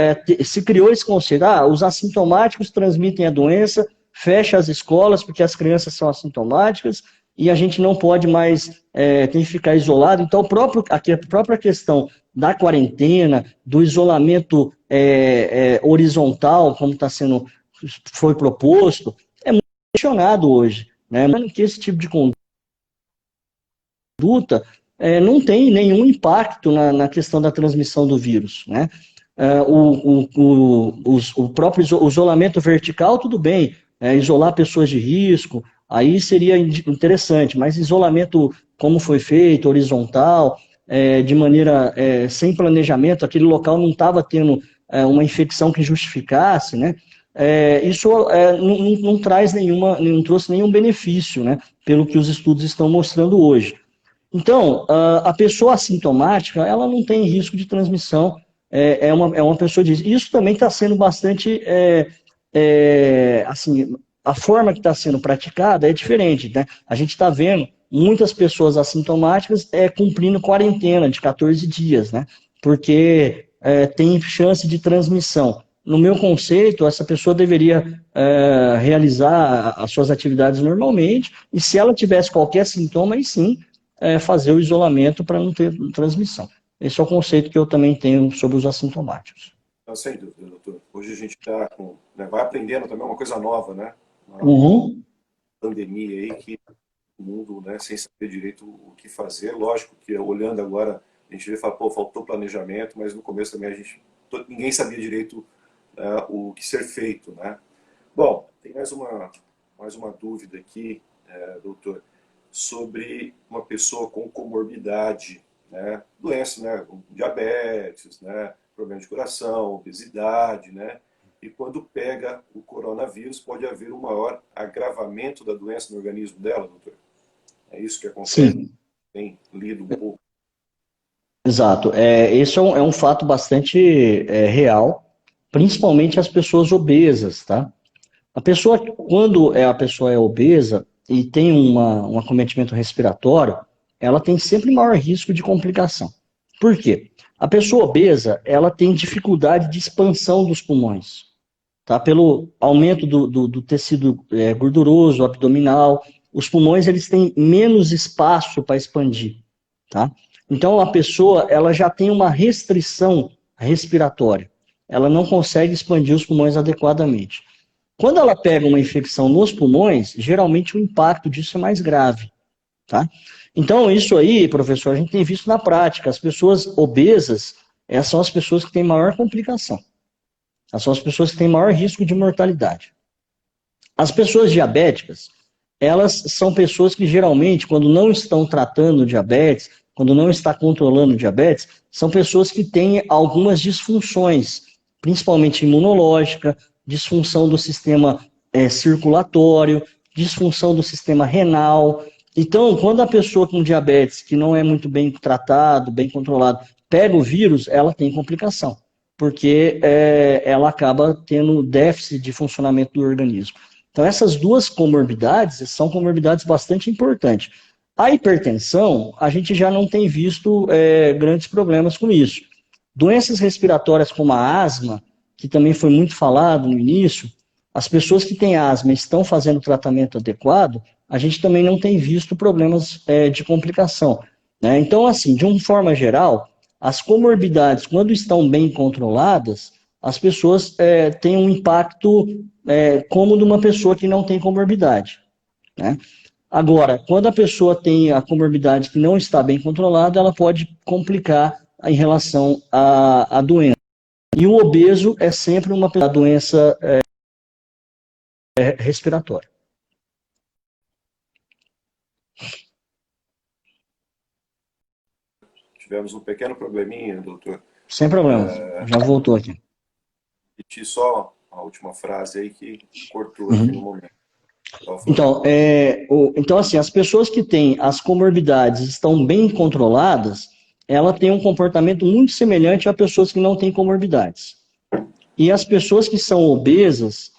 se criou esse conceito, os assintomáticos transmitem a doença, fecha as escolas porque as crianças são assintomáticas e a gente não pode mais tem que ficar isolado. Então, a própria questão da quarentena, do isolamento horizontal, como foi proposto, é muito questionado hoje, né? Mas que esse tipo de conduta não tem nenhum impacto na questão da transmissão do vírus, né? O próprio isolamento vertical, tudo bem, isolar pessoas de risco, aí seria interessante, mas isolamento como foi feito, horizontal, de maneira sem planejamento, aquele local não estava tendo uma infecção que justificasse, né? Isso não traz não trouxe nenhum benefício, né? Pelo que os estudos estão mostrando hoje. Então, a pessoa assintomática, ela não tem risco de transmissão, é uma pessoa de risco. Isso também está sendo bastante, assim, a forma que está sendo praticada é diferente, né? A gente está vendo muitas pessoas assintomáticas cumprindo quarentena de 14 dias, né? Porque tem chance de transmissão. No meu conceito, essa pessoa deveria realizar as suas atividades normalmente, e se ela tivesse qualquer sintoma, aí sim, fazer o isolamento para não ter transmissão. Esse é o conceito que eu também tenho sobre os assintomáticos. Não, sem dúvida, doutor. Hoje a gente está vai aprendendo também uma coisa nova, né? Uma pandemia aí que o mundo, né, sem saber direito o que fazer. Lógico que olhando agora, a gente vê e fala, pô, faltou planejamento, mas no começo também ninguém sabia direito o que ser feito, né? Bom, tem mais uma dúvida aqui, doutor, sobre uma pessoa com comorbidade, né? Doença, né? Diabetes, né? Problema de coração, obesidade, né? E quando pega o coronavírus, pode haver um maior agravamento da doença no organismo dela, doutor? É isso que acontece? Sim. Tem lido um pouco. Exato. Esse é um fato bastante real, principalmente as pessoas obesas, tá? Quando a pessoa é obesa e tem um acometimento respiratório, ela tem sempre maior risco de complicação. Por quê? A pessoa obesa, ela tem dificuldade de expansão dos pulmões, tá? Pelo aumento do tecido gorduroso, abdominal, os pulmões eles têm menos espaço para expandir, tá? Então a pessoa ela já tem uma restrição respiratória, ela não consegue expandir os pulmões adequadamente. Quando ela pega uma infecção nos pulmões, geralmente o impacto disso é mais grave, tá? Então, isso aí, professor, a gente tem visto na prática. As pessoas obesas, essas são as pessoas que têm maior complicação. Essas são as pessoas que têm maior risco de mortalidade. As pessoas diabéticas, elas são pessoas que geralmente, quando não estão tratando diabetes, quando não está controlando diabetes, são pessoas que têm algumas disfunções, principalmente imunológica, disfunção do sistema circulatório, disfunção do sistema renal. Então, quando a pessoa com diabetes, que não é muito bem tratado, bem controlado, pega o vírus, ela tem complicação, porque ela acaba tendo déficit de funcionamento do organismo. Então, essas duas comorbidades são comorbidades bastante importantes. A hipertensão, a gente já não tem visto grandes problemas com isso. Doenças respiratórias como a asma, que também foi muito falado no início, as pessoas que têm asma e estão fazendo tratamento adequado, a gente também não tem visto problemas de complicação, né? Então, assim, de uma forma geral, as comorbidades, quando estão bem controladas, as pessoas têm um impacto como de uma pessoa que não tem comorbidade, né? Agora, quando a pessoa tem a comorbidade que não está bem controlada, ela pode complicar em relação à doença. E o obeso é sempre uma doença respiratória. tivemos um pequeno probleminha, doutor. Sem problema, já voltou aqui. Repetir só a última frase aí que cortou aqui no Uhum. momento. Então, então, assim, as pessoas que têm as comorbidades estão bem controladas, ela tem um comportamento muito semelhante a pessoas que não têm comorbidades. E as pessoas que são obesas,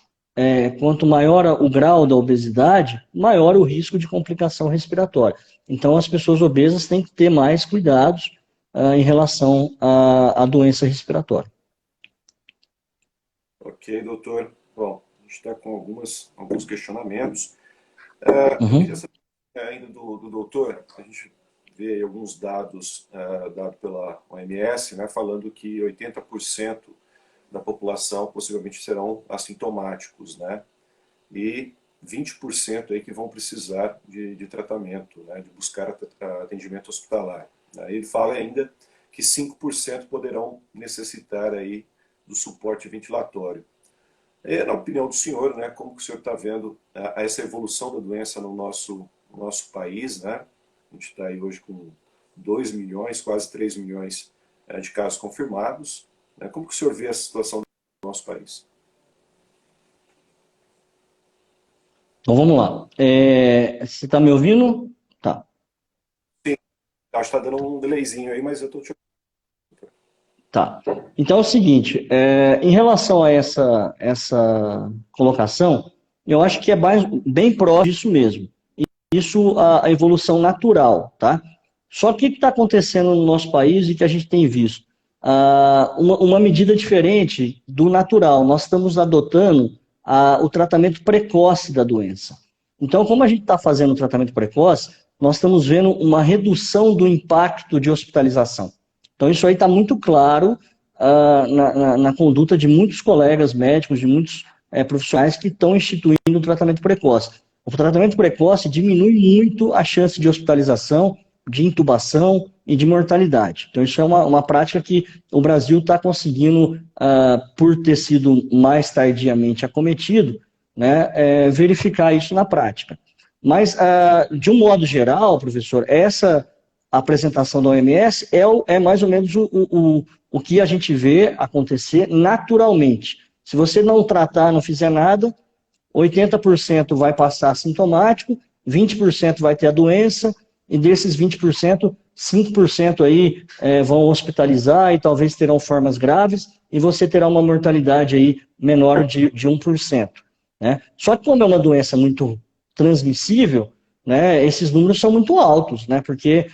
quanto maior o grau da obesidade, maior o risco de complicação respiratória. Então, as pessoas obesas têm que ter mais cuidados em relação à doença respiratória. Ok, doutor. Bom, a gente está com alguns questionamentos. Eu queria saber ainda do doutor, a gente vê aí alguns dados dados pela OMS, né, falando que 80% da população possivelmente serão assintomáticos, né? E 20% aí que vão precisar de tratamento, né, de buscar atendimento hospitalar. Ele fala ainda que 5% poderão necessitar aí do suporte ventilatório. Na opinião do senhor, né, como que o senhor está vendo essa evolução da doença no nosso país, né? A gente está aí hoje com 2 milhões, quase 3 milhões de casos confirmados. Né? Como que o senhor vê a situação do nosso país? Então, vamos lá. Você está me ouvindo? Tá. Sim, acho que está dando um delayzinho aí, mas eu estou te ouvindo. Tá. Então é o seguinte, em relação a essa colocação, eu acho que é bem próximo disso mesmo. Isso a evolução natural, tá? Só que o que está acontecendo no nosso país e que a gente tem visto? Uma medida diferente do natural. Nós estamos adotando o tratamento precoce da doença. Então, como a gente está fazendo o tratamento precoce, nós estamos vendo uma redução do impacto de hospitalização. Então, isso aí está muito claro na conduta de muitos colegas médicos, de muitos profissionais que estão instituindo o tratamento precoce. O tratamento precoce diminui muito a chance de hospitalização, de intubação e de mortalidade. Então, isso é uma prática que o Brasil está conseguindo, por ter sido mais tardiamente acometido, né, verificar isso na prática. Mas, de um modo geral, professor, essa apresentação da OMS é mais ou menos o que a gente vê acontecer naturalmente. Se você não tratar, não fizer nada, 80% vai passar assintomático, 20% vai ter a doença, e desses 20%, 5% aí vão hospitalizar e talvez terão formas graves, e você terá uma mortalidade aí menor de 1%. Né? Só que como é uma doença muito transmissível, né, esses números são muito altos, né, porque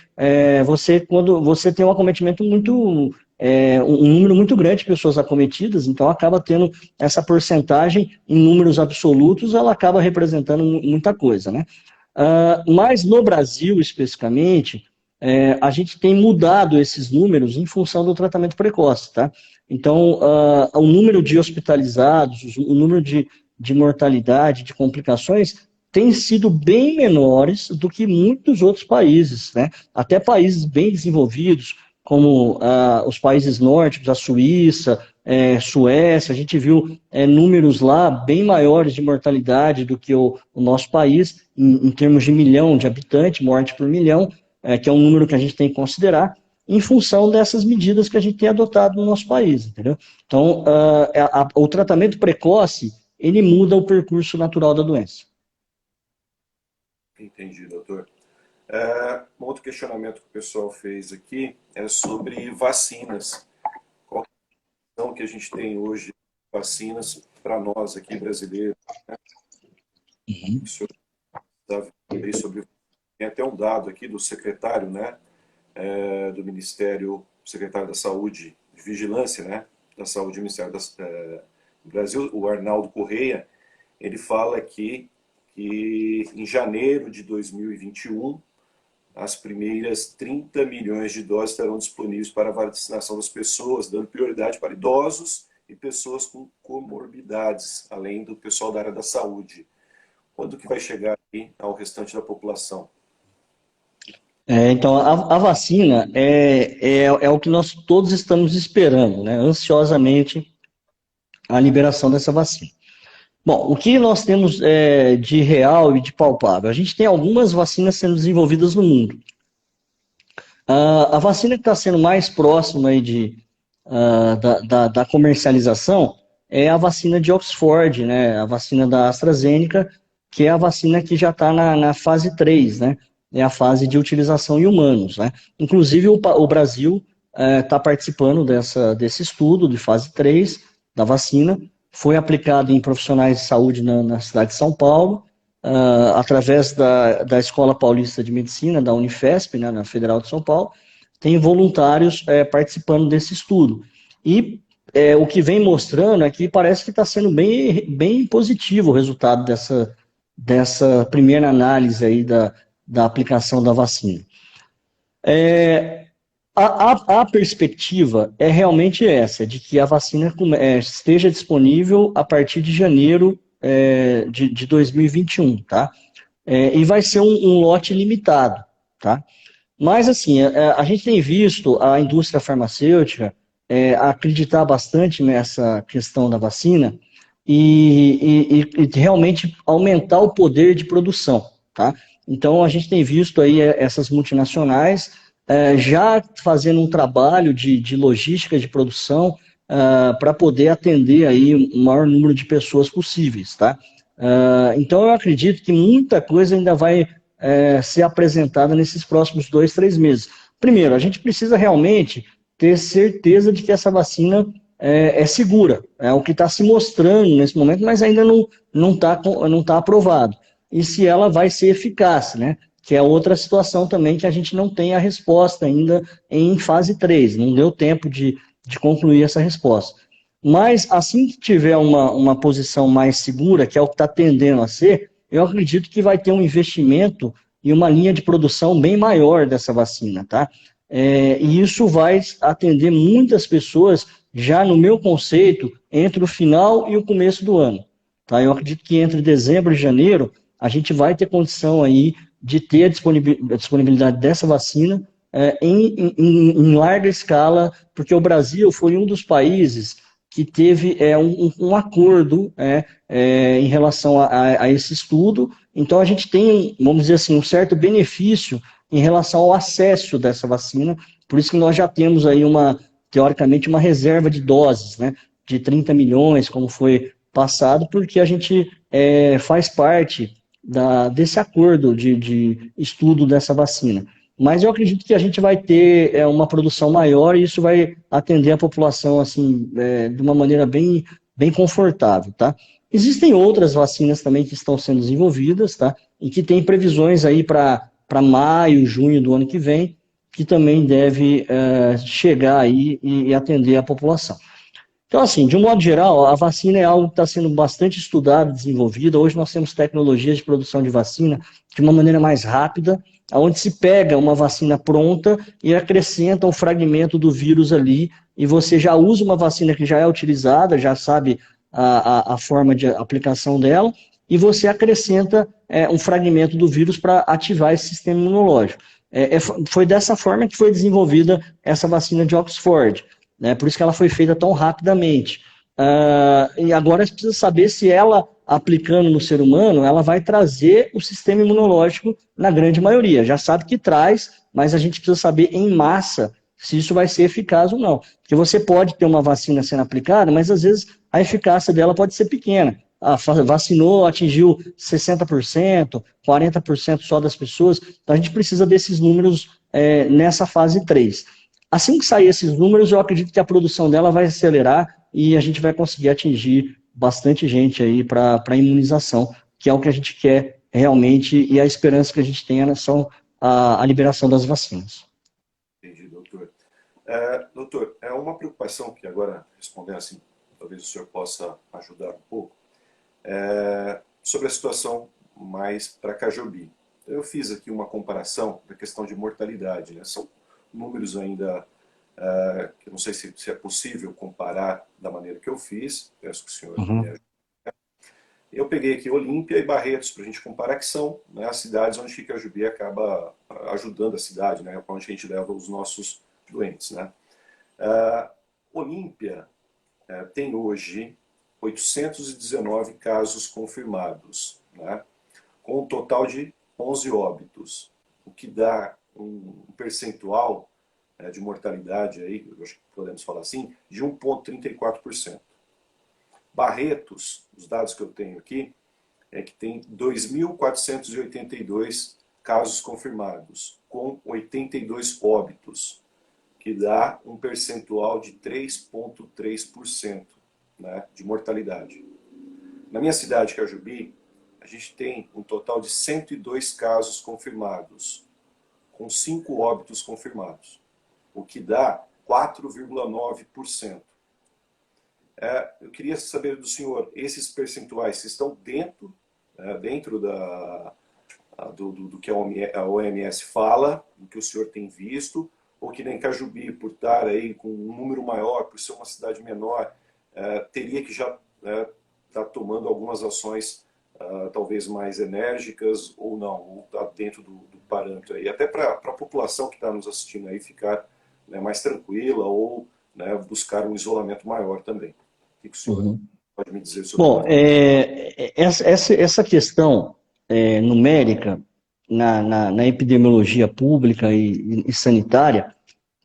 quando você tem um acometimento muito, um número muito grande de pessoas acometidas, então acaba tendo essa porcentagem em números absolutos, ela acaba representando muita coisa, né. Mas no Brasil, especificamente, a gente tem mudado esses números em função do tratamento precoce, tá? Então, o número de hospitalizados, o número de mortalidade, de complicações, têm sido bem menores do que muitos outros países, né? Até países bem desenvolvidos, como os países nórdicos, a Suíça, Suécia, a gente viu números lá bem maiores de mortalidade do que o nosso país, em termos de milhão de habitantes, morte por milhão, que é um número que a gente tem que considerar, em função dessas medidas que a gente tem adotado no nosso país, entendeu? Então, o tratamento precoce, ele muda o percurso natural da doença. Entendi, doutor. Um outro questionamento que o pessoal fez aqui é sobre vacinas. Qual a questão que a gente tem hoje de vacinas para nós aqui brasileiros? Né? Uhum. O senhor sabe aí sobre... Tem até um dado aqui do secretário, né, do Ministério, secretário da Saúde, de Vigilância, né, da Saúde do Ministério do Brasil, o Arnaldo Correia. Ele fala aqui que em janeiro de 2021, as primeiras 30 milhões de doses estarão disponíveis para a vacinação das pessoas, dando prioridade para idosos e pessoas com comorbidades, além do pessoal da área da saúde. Quando que vai chegar aí ao restante da população? Então, a vacina é o que nós todos estamos esperando, né, ansiosamente, a liberação dessa vacina. Bom, o que nós temos de real e de palpável? A gente tem algumas vacinas sendo desenvolvidas no mundo. A vacina que está sendo mais próxima aí da comercialização é a vacina de Oxford, né? A vacina da AstraZeneca, que é a vacina que já está na fase 3, né? É a fase de utilização em humanos, né? Inclusive, o Brasil está participando desse estudo de fase 3 da vacina. Foi aplicado em profissionais de saúde na cidade de São Paulo, através da Escola Paulista de Medicina, da Unifesp, né, na Federal de São Paulo, tem voluntários participando desse estudo. E o que vem mostrando é que parece que está sendo bem positivo o resultado dessa primeira análise aí da aplicação da vacina. A perspectiva é realmente essa, de que a vacina esteja disponível a partir de janeiro de 2021, tá? E vai ser um lote limitado, tá? Mas, assim, a gente tem visto a indústria farmacêutica acreditar bastante nessa questão da vacina e realmente aumentar o poder de produção, tá? Então, a gente tem visto aí essas multinacionais já fazendo um trabalho de logística de produção para poder atender aí o maior número de pessoas possíveis, tá? Então, eu acredito que muita coisa ainda vai ser apresentada nesses próximos 2, 3 meses. Primeiro, a gente precisa realmente ter certeza de que essa vacina é segura. É o que está se mostrando nesse momento, mas ainda não tá aprovado. E se ela vai ser eficaz, né? Que é outra situação também que a gente não tem a resposta ainda em fase 3. Não deu tempo de concluir essa resposta. Mas assim que tiver uma posição mais segura, que é o que está tendendo a ser, eu acredito que vai ter um investimento e uma linha de produção bem maior dessa vacina, tá? E isso vai atender muitas pessoas, já no meu conceito, entre o final e o começo do ano, tá? Eu acredito que entre dezembro e janeiro, a gente vai ter condição aí de ter a disponibilidade dessa vacina em larga escala, porque o Brasil foi um dos países que teve um acordo em relação a esse estudo. Então, a gente tem, vamos dizer assim, um certo benefício em relação ao acesso dessa vacina, por isso que nós já temos aí teoricamente, uma reserva de doses, né, de 30 milhões, como foi passado, porque a gente faz parte desse acordo de estudo dessa vacina. Mas eu acredito que a gente vai ter uma produção maior e isso vai atender a população assim, de uma maneira bem confortável, tá? Existem outras vacinas também que estão sendo desenvolvidas, tá? E que tem previsões aí para maio, junho do ano que vem, que também deve chegar aí e atender a população. Então, assim, de um modo geral, a vacina é algo que está sendo bastante estudado, desenvolvido. Hoje nós temos tecnologias de produção de vacina de uma maneira mais rápida, onde se pega uma vacina pronta e acrescenta um fragmento do vírus ali, e você já usa uma vacina que já é utilizada, já sabe a forma de aplicação dela, e você acrescenta um fragmento do vírus para ativar esse sistema imunológico. Foi dessa forma que foi desenvolvida essa vacina de Oxford, né? Por isso que ela foi feita tão rapidamente. E agora a gente precisa saber se ela, aplicando no ser humano, ela vai trazer o sistema imunológico na grande maioria. Já sabe que traz, mas a gente precisa saber em massa se isso vai ser eficaz ou não. Porque você pode ter uma vacina sendo aplicada, mas às vezes a eficácia dela pode ser pequena. Vacinou, atingiu 60%, 40% só das pessoas. Então a gente precisa desses números nessa fase 3. Assim que sair esses números, eu acredito que a produção dela vai acelerar e a gente vai conseguir atingir bastante gente aí para a imunização, que é o que a gente quer realmente e a esperança que a gente tem em relação à liberação das vacinas. Entendi, doutor. Doutor, é uma preocupação que agora, respondendo assim, talvez o senhor possa ajudar um pouco, sobre a situação mais para Cajobi. Eu fiz aqui uma comparação da questão de mortalidade, né? São números ainda que eu não sei se é possível comparar da maneira que eu fiz, peço que o senhor me ajude. Eu peguei aqui Olímpia e Barretos para a gente comparar, que são, né, as cidades onde a Cajubi acaba ajudando a cidade, né, para onde a gente leva os nossos doentes, né. Olímpia tem hoje 819 casos confirmados, né, com um total de 11 óbitos, o que dá um percentual de mortalidade, aí, eu acho que podemos falar assim, de 1,34%. Barretos, os dados que eu tenho aqui, é que tem 2.482 casos confirmados, com 82 óbitos, que dá um percentual de 3,3%, né, de mortalidade. Na minha cidade, Cajubi, a gente tem um total de 102 casos confirmados, com 5 óbitos confirmados, o que dá 4,9%. Eu queria saber do senhor, esses percentuais estão dentro do que a OMS fala, do que o senhor tem visto, ou que nem Cajubi, por estar aí com um número maior, por ser uma cidade menor, teria que já estar tomando algumas ações talvez mais enérgicas ou não, ou está dentro do parâmetro aí, até para a população que está nos assistindo aí ficar, né, mais tranquila ou, né, buscar um isolamento maior também. O que o senhor pode me dizer sobre Bom, essa questão numérica na epidemiologia pública e sanitária,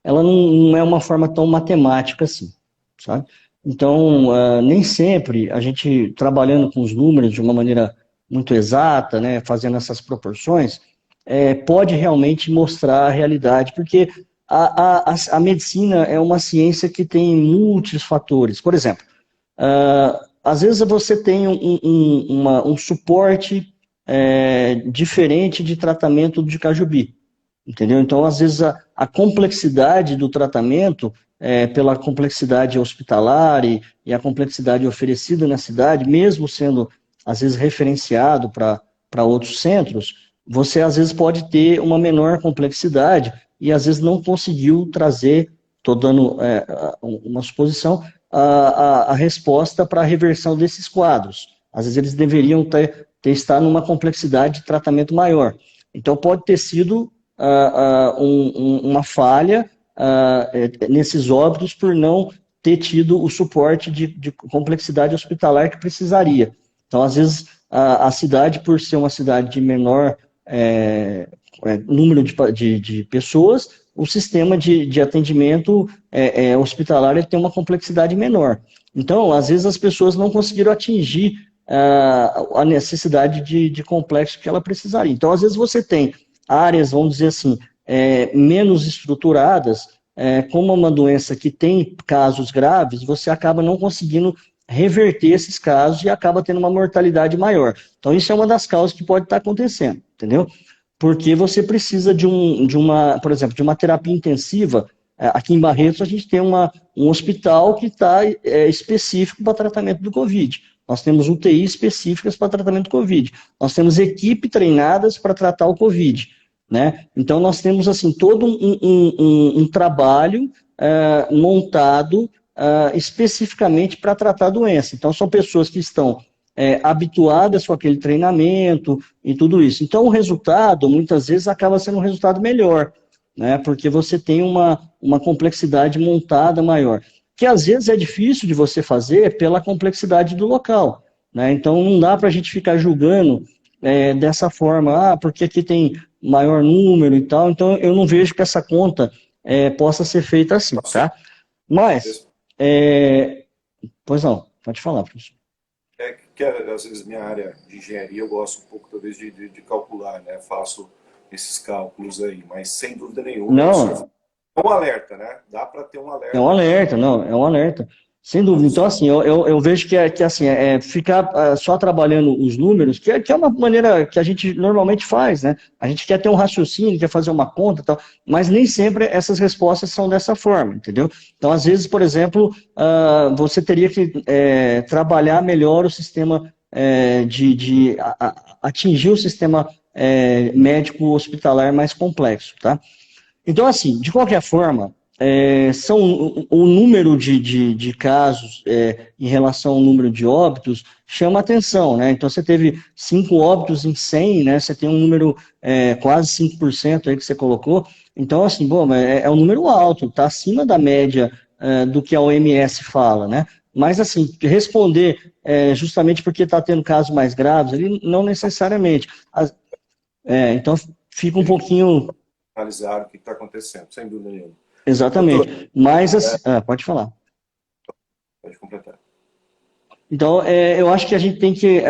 ela não é uma forma tão matemática assim, sabe? Então, nem sempre a gente, trabalhando com os números de uma maneira muito exata, né, fazendo essas proporções, pode realmente mostrar a realidade, porque a medicina é uma ciência que tem múltiplos fatores. Por exemplo, às vezes você tem um suporte diferente de tratamento de Cajubi, entendeu? Então, às vezes, a complexidade do tratamento, pela complexidade hospitalar e a complexidade oferecida na cidade, mesmo sendo, às vezes, referenciado para outros centros, você, às vezes, pode ter uma menor complexidade e, às vezes, não conseguiu trazer, estou dando uma suposição, a resposta para a reversão desses quadros. Às vezes, eles deveriam estar numa complexidade de tratamento maior. Então, pode ter sido uma falha nesses óbitos por não ter tido o suporte de complexidade hospitalar que precisaria. Então, às vezes, a cidade, por ser uma cidade de menor número de pessoas, o sistema de atendimento hospitalar ele tem uma complexidade menor. Então, às vezes, as pessoas não conseguiram atingir a necessidade de complexo que ela precisaria. Então, às vezes, você tem áreas, vamos dizer assim, menos estruturadas, como é uma doença que tem casos graves, você acaba não conseguindo reverter esses casos e acaba tendo uma mortalidade maior. Então, isso é uma das causas que pode estar acontecendo, entendeu? Porque você precisa por exemplo, de uma terapia intensiva. Aqui em Barretos, a gente tem um hospital que está específico para tratamento do Covid. Nós temos UTI específicas para tratamento do Covid. Nós temos equipe treinadas para tratar o Covid, né? Então, nós temos, assim, todo um trabalho montado especificamente para tratar a doença. Então, são pessoas que estão habituadas com aquele treinamento e tudo isso. Então, o resultado, muitas vezes, acaba sendo um resultado melhor, né? Porque você tem uma complexidade montada maior, que às vezes é difícil de você fazer pela complexidade do local, né? Então, não dá para a gente ficar julgando dessa forma, porque aqui tem maior número e tal. Então, eu não vejo que essa conta possa ser feita assim, tá? Mas, pois não, pode falar, professor. Que às vezes minha área de engenharia eu gosto um pouco talvez de calcular, né? Faço esses cálculos aí, mas sem dúvida nenhuma Não, é um alerta, né? Dá para ter um alerta. é um alerta, não, é um alerta. Sem dúvida. Então, assim, eu vejo que assim, ficar só trabalhando os números, que é uma maneira que a gente normalmente faz, né? A gente quer ter um raciocínio, quer fazer uma conta e tal, mas nem sempre essas respostas são dessa forma, entendeu? Então, às vezes, por exemplo, você teria que trabalhar melhor o sistema de atingir o sistema médico hospitalar mais complexo, tá? Então, assim, de qualquer forma, o número de casos em relação ao número de óbitos chama atenção, né? Então, você teve 5 óbitos em 100, né? Você tem um número quase 5% aí que você colocou. Então, assim, bom, é um número alto, está acima da média do que a OMS fala, né? Mas, assim, responder justamente porque está tendo casos mais graves, ele não necessariamente. Então, fica um pouquinho... analisar o que está acontecendo, sem dúvida nenhuma. Doutor, Exatamente. Mas, pode falar. pode completar. Então, eu acho que a gente tem que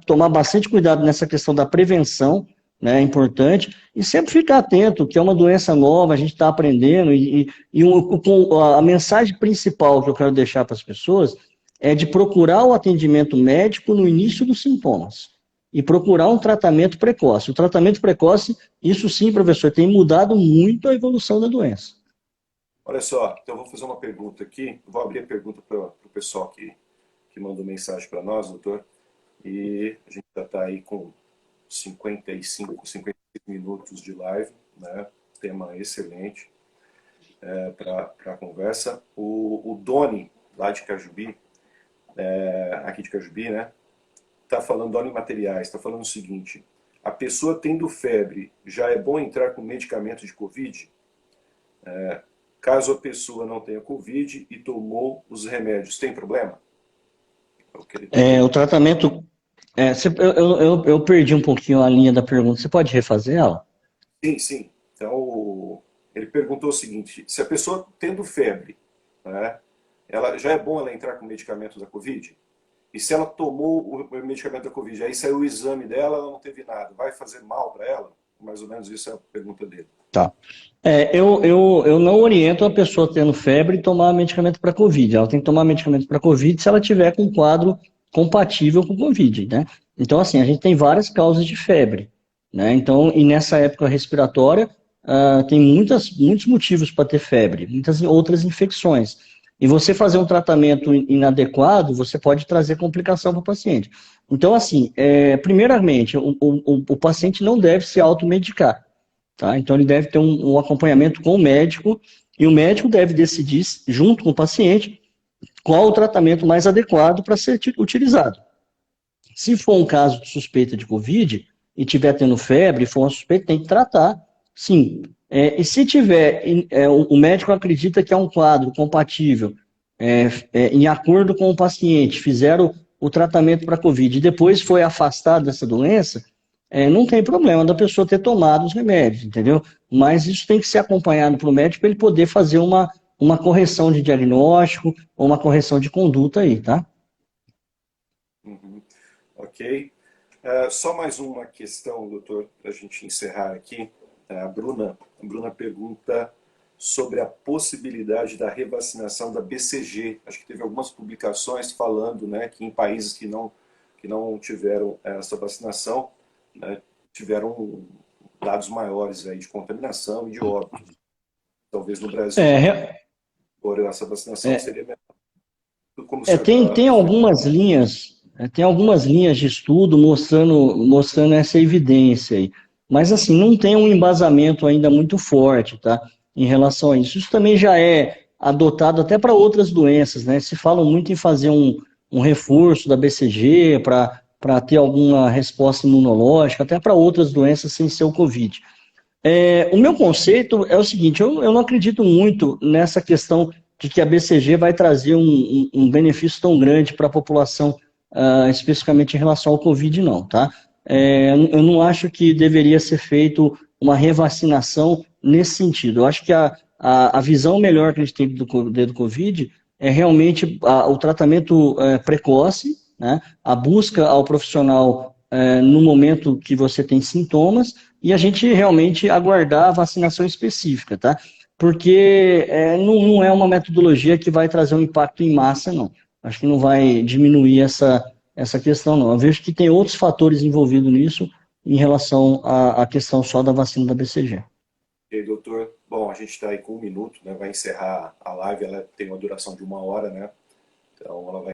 tomar bastante cuidado nessa questão da prevenção, né, é importante, e sempre ficar atento, que é uma doença nova, a gente está aprendendo, a mensagem principal que eu quero deixar para as pessoas é de procurar o atendimento médico no início dos sintomas e procurar um tratamento precoce. O tratamento precoce, isso sim, professor, tem mudado muito a evolução da doença. Olha só, então eu vou fazer uma pergunta aqui, vou abrir a pergunta para o pessoal que mandou mensagem para nós, doutor, e a gente já está aí com 55 minutos de live, né? Tema excelente para a conversa. O Doni, lá de Cajubi, aqui de Cajubi, né? Está falando, Doni Materiais, está falando o seguinte: a pessoa tendo febre, já é bom entrar com medicamento de Covid? Caso a pessoa não tenha Covid e tomou os remédios, tem problema? É o que ele está O querendo. tratamento. Eu perdi um pouquinho a linha da pergunta. Você pode refazer ela? Sim, sim. Então, ele perguntou o seguinte: se a pessoa tendo febre, né, ela, já é bom ela entrar com medicamento da Covid? E se ela tomou o medicamento da Covid, aí saiu o exame dela, ela não teve nada, vai fazer mal para ela? Mais ou menos isso é a pergunta dele. Tá. Eu não oriento a pessoa tendo febre tomar medicamento para Covid. Ela tem que tomar medicamento para Covid se ela tiver com um quadro compatível com Covid, né? Então, assim, a gente tem várias causas de febre, né? Então, e nessa época respiratória, tem muitos motivos para ter febre, muitas outras infecções. E você fazer um tratamento inadequado, você pode trazer complicação para o paciente. Então, assim, primeiramente, o paciente não deve se automedicar. Tá? Então, ele deve ter um acompanhamento com o médico, e o médico deve decidir, junto com o paciente, qual o tratamento mais adequado para ser utilizado. Se for um caso de suspeita de Covid, e tiver tendo febre, for uma suspeita, tem que tratar, sim. E se tiver, o médico acredita que é um quadro compatível, em acordo com o paciente, fizeram o tratamento para Covid e depois foi afastado dessa doença, não tem problema da pessoa ter tomado os remédios, entendeu? Mas isso tem que ser acompanhado pelo médico para ele poder fazer uma correção de diagnóstico ou uma correção de conduta aí, tá? Uhum. Ok. Só mais uma questão, doutor, para a gente encerrar aqui. A Bruna pergunta sobre a possibilidade da revacinação da BCG. Acho que teve algumas publicações falando, né, que em países que não tiveram essa vacinação, né, tiveram dados maiores aí de contaminação e de óbitos. Talvez no Brasil, É, por essa vacinação seria melhor. Como o É, senhor tem, está... tem algumas linhas, tem algumas linhas de estudo mostrando essa evidência aí. Mas assim, não tem um embasamento ainda muito forte, tá? Em relação a isso. Isso também já é adotado até para outras doenças, né? Se fala muito em fazer um reforço da BCG para ter alguma resposta imunológica, até para outras doenças sem ser o Covid. O meu conceito é o seguinte, eu não acredito muito nessa questão de que a BCG vai trazer um benefício tão grande para a população, especificamente em relação ao Covid, não, tá? Eu não acho que deveria ser feito uma revacinação nesse sentido. Eu acho que a visão melhor que a gente tem do Covid é realmente o tratamento precoce, né? A busca ao profissional no momento que você tem sintomas, e a gente realmente aguardar a vacinação específica, tá? Porque não é uma metodologia que vai trazer um impacto em massa, não. Acho que não vai diminuir essa questão, não. Eu vejo que tem outros fatores envolvidos nisso em relação à questão só da vacina da BCG. E aí, doutor? Bom, a gente está aí com 1 minuto, né? Vai encerrar a live, ela tem uma duração de 1 hora, né? Então ela vai